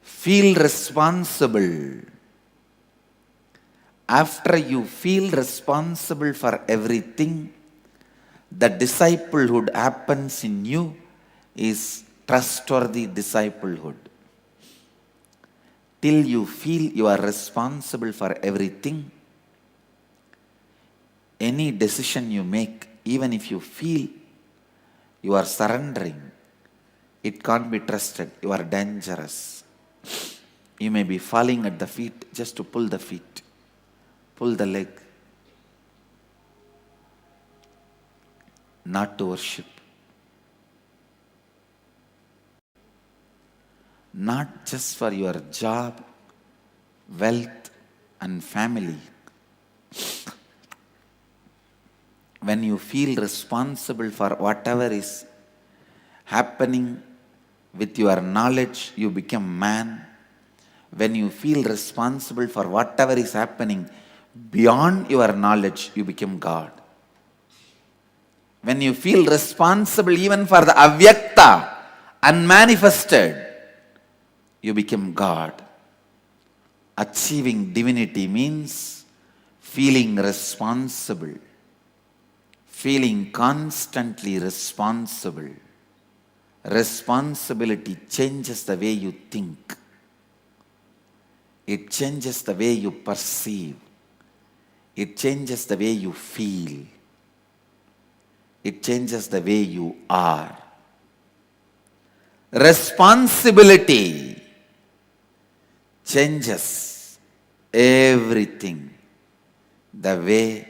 Feel responsible. After you feel responsible for everything, the disciplehood happens in you is trustworthy disciplehood. Till you feel you are responsible for everything, any decision you make, even if you feel you are surrendering, it can't be trusted. You are dangerous. You may be falling at the feet just to pull the feet, pull the leg, not to worship. Not just for your job, wealth and family. When you feel responsible for whatever is happening with your knowledge, you become man. When you feel responsible for whatever is happening beyond your knowledge, you become God. When you feel responsible even for the avyakta, unmanifested, you become God. Achieving divinity means feeling responsible, feeling constantly responsible. Responsibility changes the way you think. It changes the way you perceive. It changes the way you feel. It changes the way you are. Responsibility changes everything. The way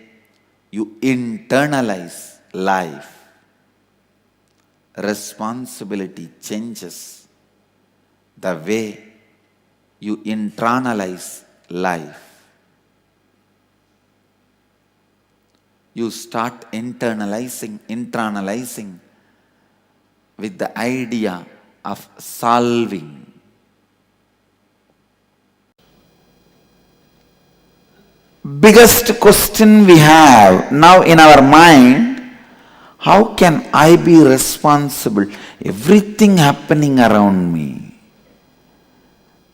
you internalize life. Responsibility changes the way you internalize life. You start internalizing with the idea of solving. Biggest question we have now in our mind, how can I be responsible? Everything happening around me.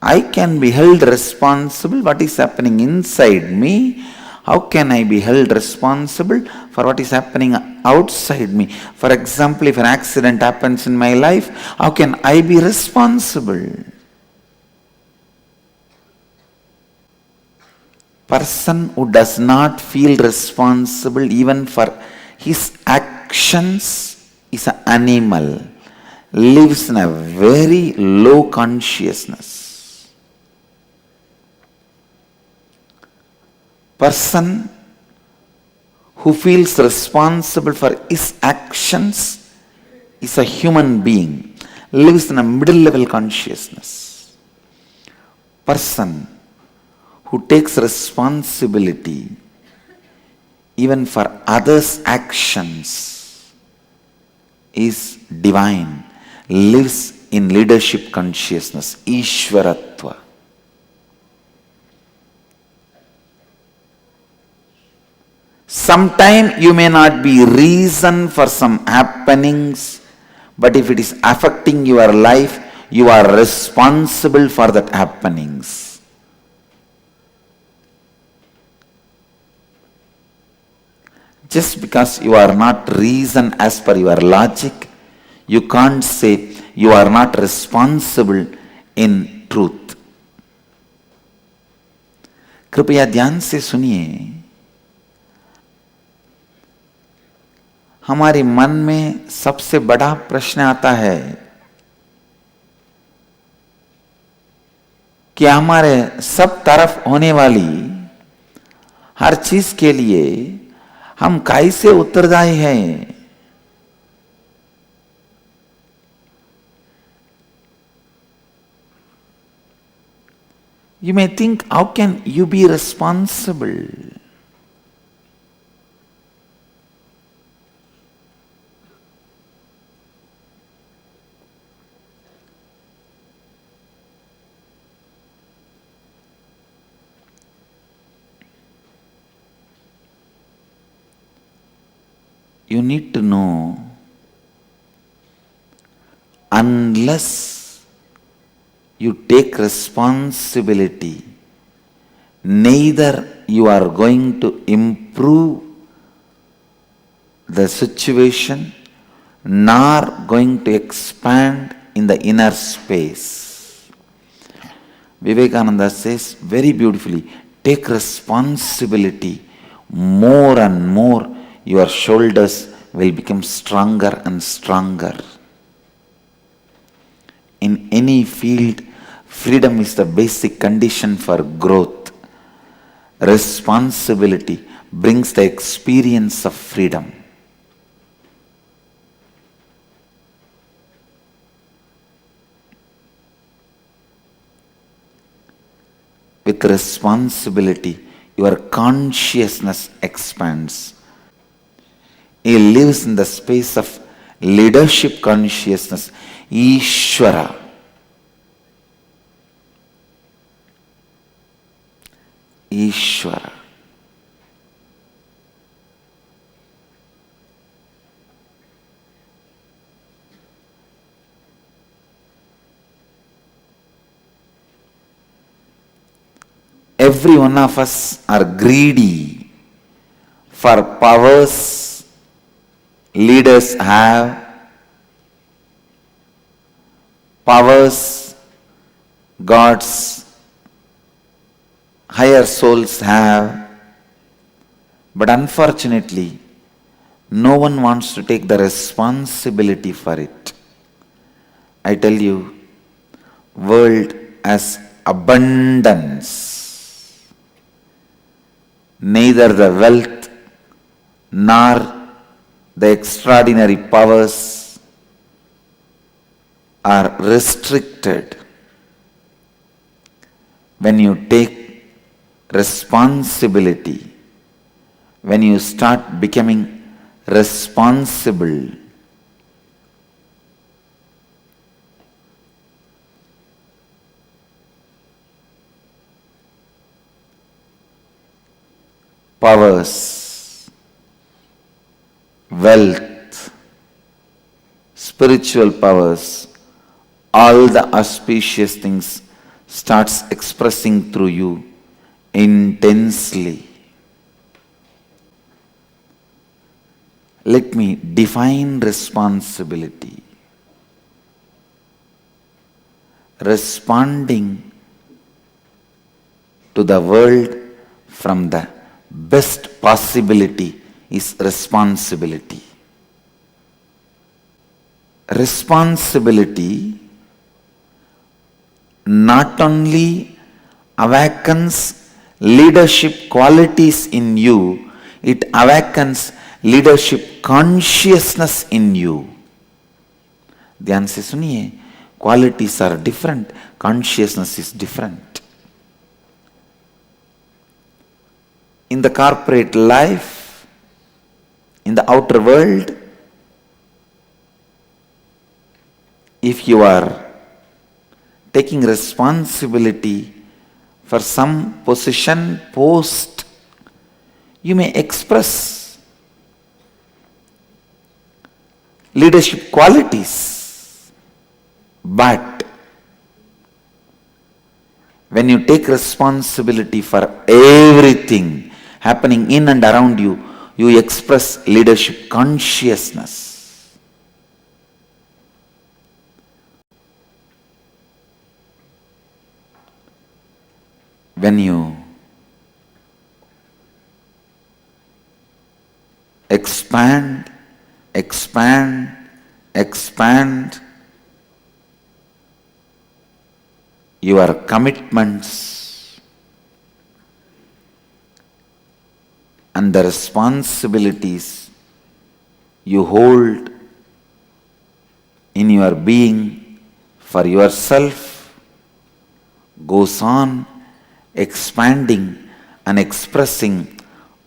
I can be held responsible what is happening inside me. How can I be held responsible for what is happening outside me? For example, if an accident happens in my life, how can I be responsible? Person who does not feel responsible even for his actions is an animal, lives in a very low consciousness. Person who feels responsible for his actions is a human being, lives in a middle level consciousness. Person who takes responsibility even for others' actions is divine, lives in leadership consciousness, Ishwaratva. Sometime you may not be reason for some happenings, but if it is affecting your life, you are responsible for that happenings. Just because you are not reason as per your logic, you can't say you are not responsible in truth. कृपया ध्यान से सुनिए, हमारे मन में सबसे बड़ा प्रश्न आता है कि हमारे सब तरफ होने वाली हर चीज के लिए हम कैसे उत्तरदायी हैं? You may think, how can you be responsible? You need to know, unless you take responsibility, neither you are going to improve the situation nor going to expand in the inner space. Vivekananda says very beautifully, take responsibility, more and more your shoulders will become stronger and stronger. In any field, freedom is the basic condition for growth. Responsibility brings the experience of freedom. With responsibility, your consciousness expands. He lives in the space of leadership consciousness, Ishvara. Ishvara. Every one of us are greedy for powers leaders have, powers God's higher souls have, but unfortunately, no one wants to take the responsibility for it. I tell you, world has abundance. Neither the wealth nor the extraordinary powers are restricted when you take responsibility, when you start becoming responsible. Powers, wealth, spiritual powers, all the auspicious things starts expressing through you intensely. Let me define responsibility. Responding to the world from the best possibility is responsibility. Responsibility not only awakens leadership qualities in you, it awakens leadership consciousness in you. ध्यान से सुनिए, qualities are different, consciousness is different. In the corporate life, in the outer world, if you are taking responsibility for some position, post, you may express leadership qualities, but when you take responsibility for everything happening in and around you, you express leadership consciousness. When you expand your commitments and the responsibilities you hold in your being for yourself goes on expanding and expressing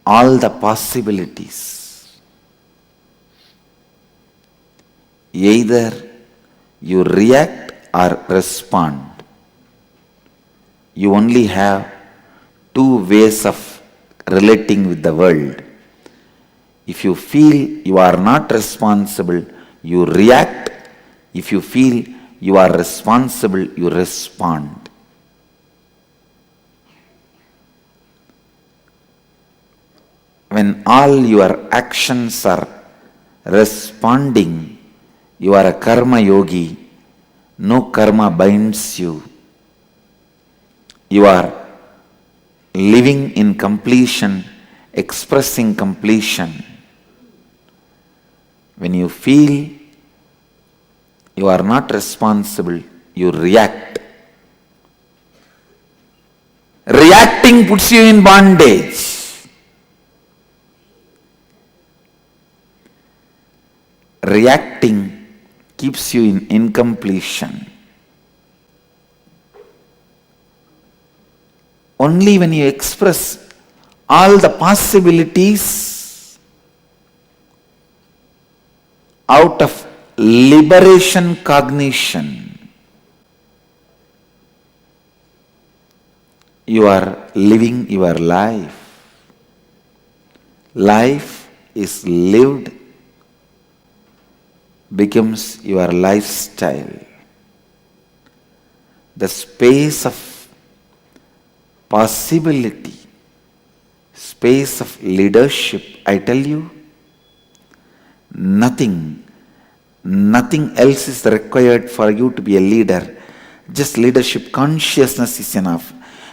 all the possibilities. Either you react or respond. You only have two ways of relating with the world. If you feel you are not responsible, you react. If you feel you are responsible, you respond. When all your actions are responding, you are a karma yogi. No karma binds you. You are living in completion, expressing completion. When you feel you are not responsible, you react. Reacting puts you in bondage. Reacting keeps you in incompletion. Only when you express all the possibilities out of liberation cognition, you are living your life. Life is lived, becomes your lifestyle. The space of possibility, space of leadership, I tell you, nothing Nothing else is required for you to be a leader. Just leadership consciousness is enough.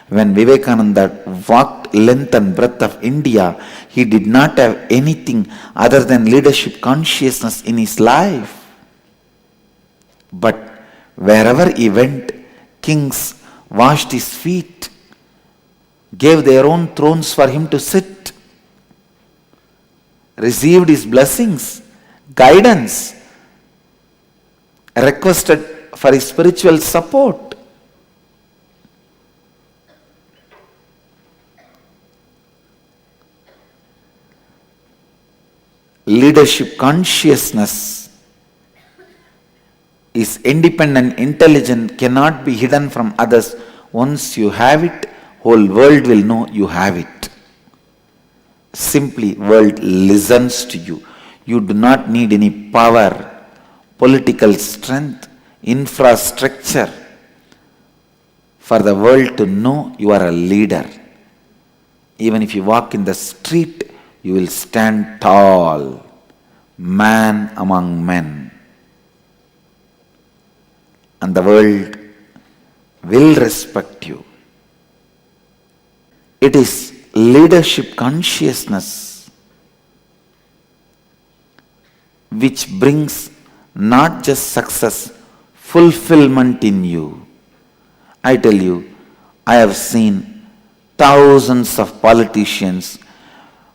When Vivekananda walked length and breadth of India, he did not have anything other than leadership consciousness in his life. But wherever he went, kings washed his feet, gave their own thrones for him to sit, received his blessings, guidance, requested for his spiritual support. Leadership consciousness is independent, intelligent, cannot be hidden from others. Once you have it, whole world will know you have it. Simply, world listens to you. You do not need any power, political strength, infrastructure for the world to know you are a leader. Even if you walk in the street, you will stand tall, man among men. And the world will respect you. It is leadership consciousness which brings not just success, fulfillment in you. I tell you, I have seen thousands of politicians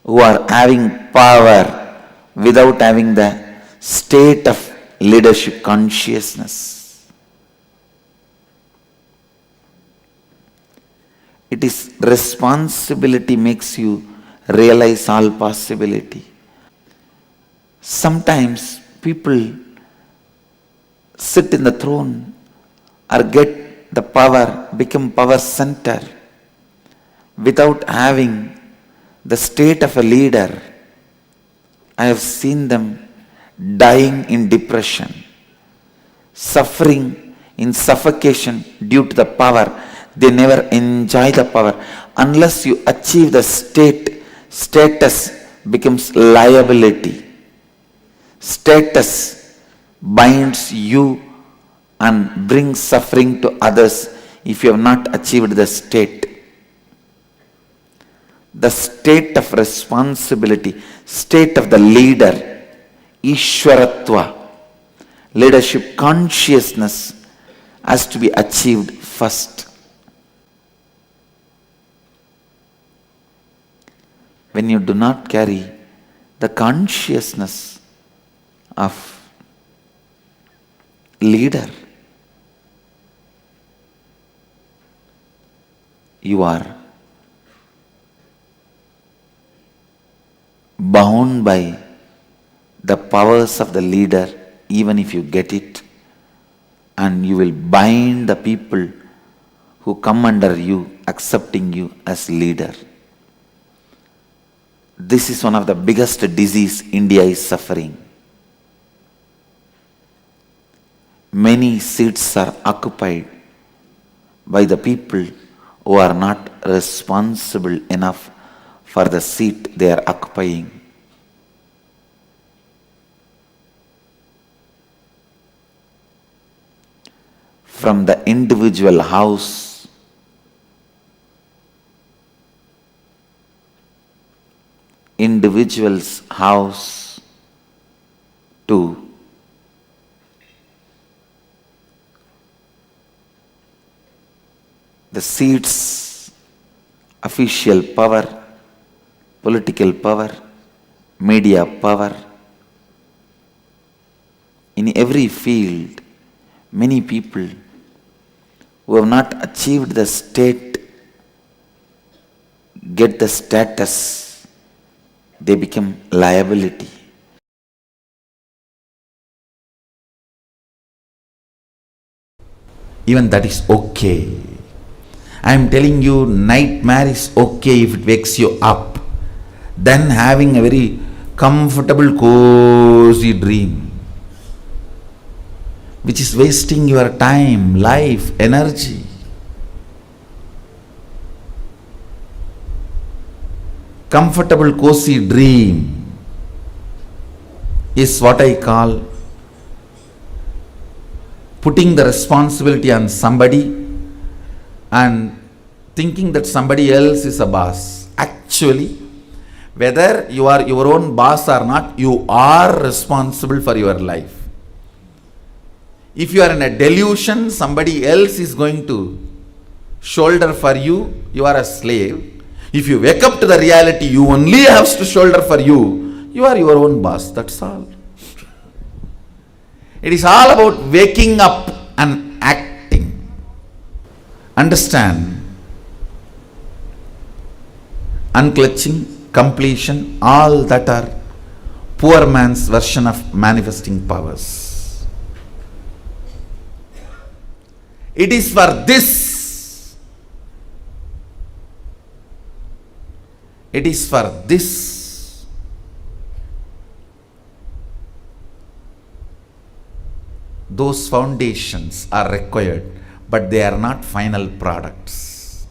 who are having power without having the state of leadership consciousness. It is responsibility makes you realize all possibility. Sometimes people sit in the throne or get the power, become power center without having the state of a leader. I have seen them dying in depression, suffering in suffocation due to the power. They never enjoy the power. Unless you achieve the status becomes liability. Status binds you and brings suffering to others if you have not achieved the state. The state of responsibility, state of the leader, Ishwaratva, leadership consciousness has to be achieved first. When you do not carry the consciousness of leader, you are bound by the powers of the leader, even if you get it, and you will bind the people who come under you, accepting you as leader. This is one of the biggest disease India is suffering. Many seats are occupied by the people who are not responsible enough for the seat they are occupying. From the individual house to the seats, official power, political power, media power. In every field, many people who have not achieved the state get the status, they become liability. Even that is okay. I am telling you, nightmare is okay if it wakes you up. Then having a very comfortable, cozy dream, which is wasting your time, life, energy. Comfortable, cozy dream is what I call putting the responsibility on somebody and thinking that somebody else is a boss. Actually, whether you are your own boss or not, you are responsible for your life. If you are in a delusion, somebody else is going to shoulder for you, you are a slave. If you wake up to the reality, you only have to shoulder for you, you are your own boss. That's all. It is all about waking up and acting. Understand? Unclutching, completion, all that are poor man's version of manifesting powers. It is for this. It is for this. Those foundations are required, but they are not final products.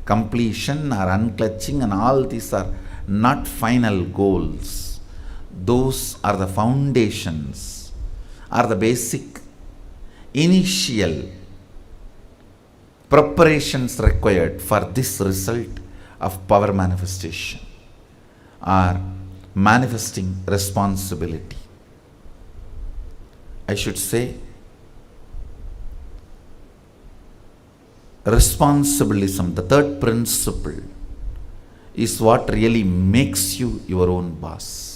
Completion or unclutching and all these are not final goals. Those are the foundations, are the basic initial preparations required for this result of power manifestation or manifesting responsibility. I should say, responsibilism, the third principle, is what really makes you your own boss.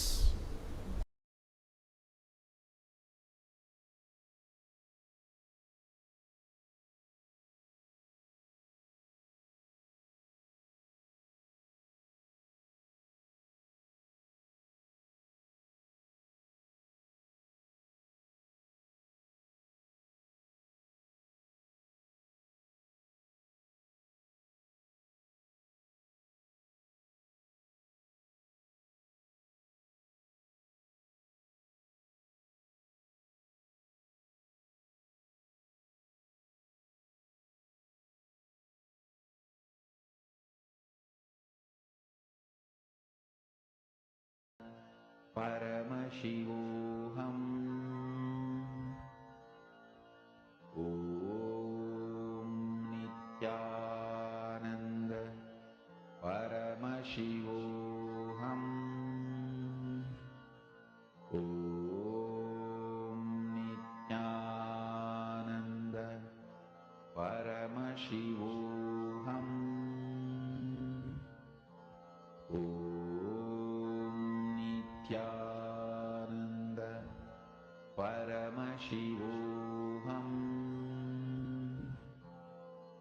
Paramashivoham. Om Nityananda. Paramashivoham. Om Nityananda. Paramashivoham. Nityananda Paramashivoham.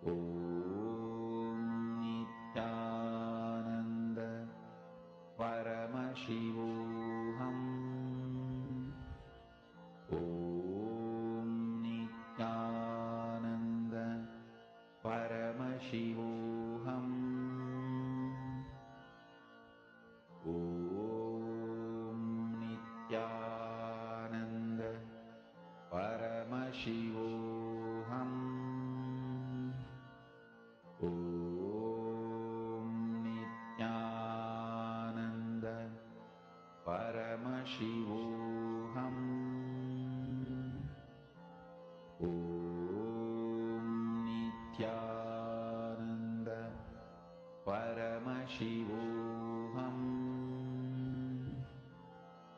Om Nityananda Paramashivoham. Om Nityananda Paramashivoham. Nityananda Paramashivoham. Om Nityananda Paramashivoham. Om Nityananda Paramashivoham. Om Nityananda Paramashivoham.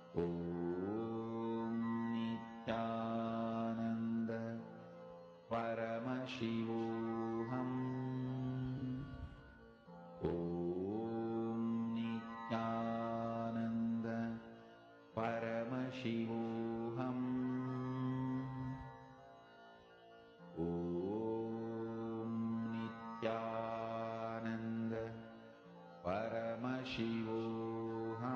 Om Nityananda Paramashivoham. Om Nityananda Paramashivoham.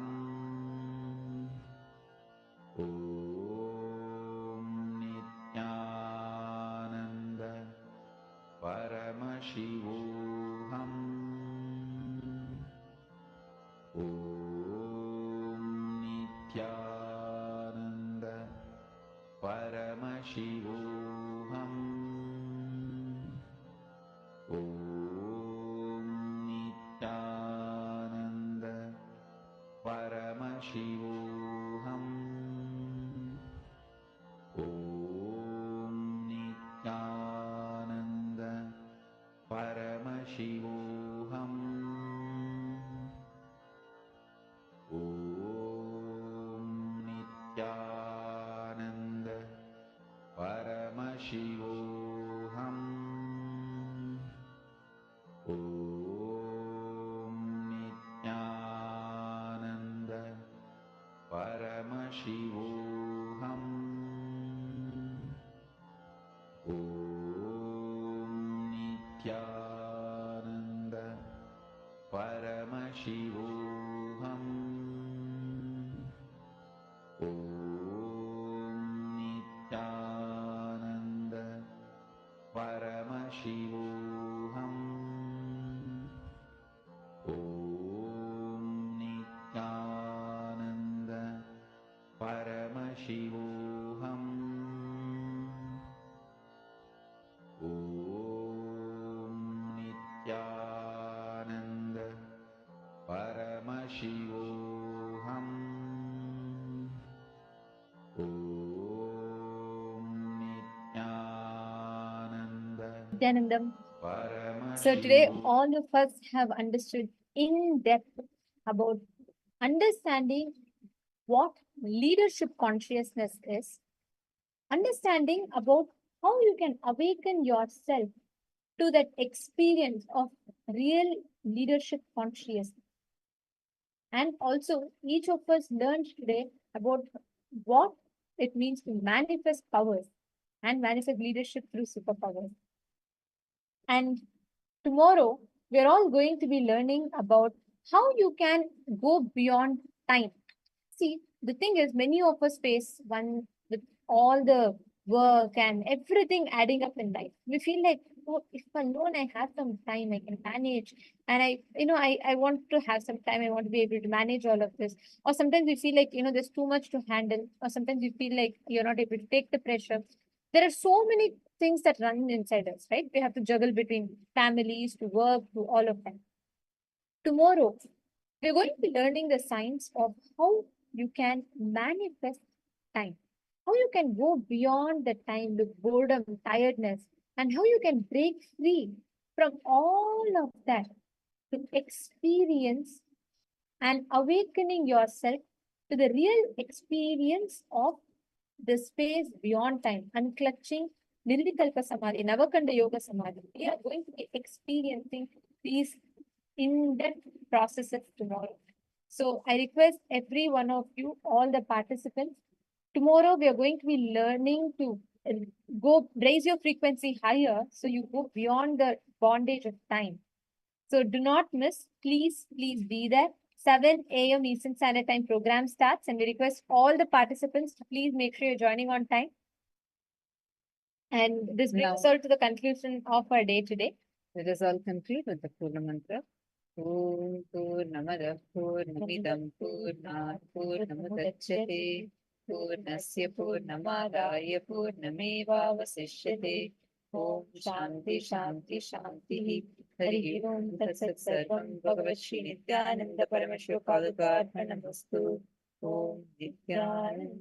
Om Nityananda Paramashivoham. Om Nityananda Paramashivoham. Om Nityananda Paramashivoham. Om Paramashivoham Om Nityananda Paramashivoham Om Nityananda Paramashivoham Om Nityananda Paramashivoham Om Nityananda Paramashivoham Om Nityananda Paramashivoham Om Nityananda Paramashivoham Om Nityananda Nityanandam. Paramashivoham. So today all of us have understood in depth about understanding what leadership consciousness is, understanding about how you can awaken yourself to that experience of real leadership consciousness. And also, each of us learned today about what it means to manifest powers and manifest leadership through superpowers. And tomorrow, we're all going to be learning about how you can go beyond time. See, the thing is, many of us face one with all the work and everything adding up in life. We feel like, oh, if alone I have some time, I can manage. And I want to have some time. I want to be able to manage all of this. Or sometimes we feel like, there's too much to handle. Or sometimes you feel like you're not able to take the pressure. There are so many things that run inside us, right? We have to juggle between families, to work, to all of that. Tomorrow, we're going to be learning the science of how you can manifest time, how you can go beyond the time, the boredom, tiredness, and how you can break free from all of that to experience and awakening yourself to the real experience of the space beyond time, unclutching Nirvikalpa Samadhi, Navakanda Yoga Samadhi. We are going to be experiencing these in-depth processes tomorrow. So I request every one of you, all the participants, tomorrow we are going to be learning to go raise your frequency higher so you go beyond the bondage of time. So do not miss, please be there. 7 a.m. Eastern Standard Time program starts, and we request all the participants to please make sure you're joining on time. And this brings us all to the conclusion of our day today. Let us all conclude with the Purna Mantra. Om Purnamada Purnamidam Purnat Purnamudachyate Purnasya Purnamadaya Purnamevavasishyate. Om Shanti Shanti Shanti. Hari Om Tat Sat Sarvam Bhagavat Shri Nityananda Paramashiva Paduka Arpanamastu. Om Nityananda.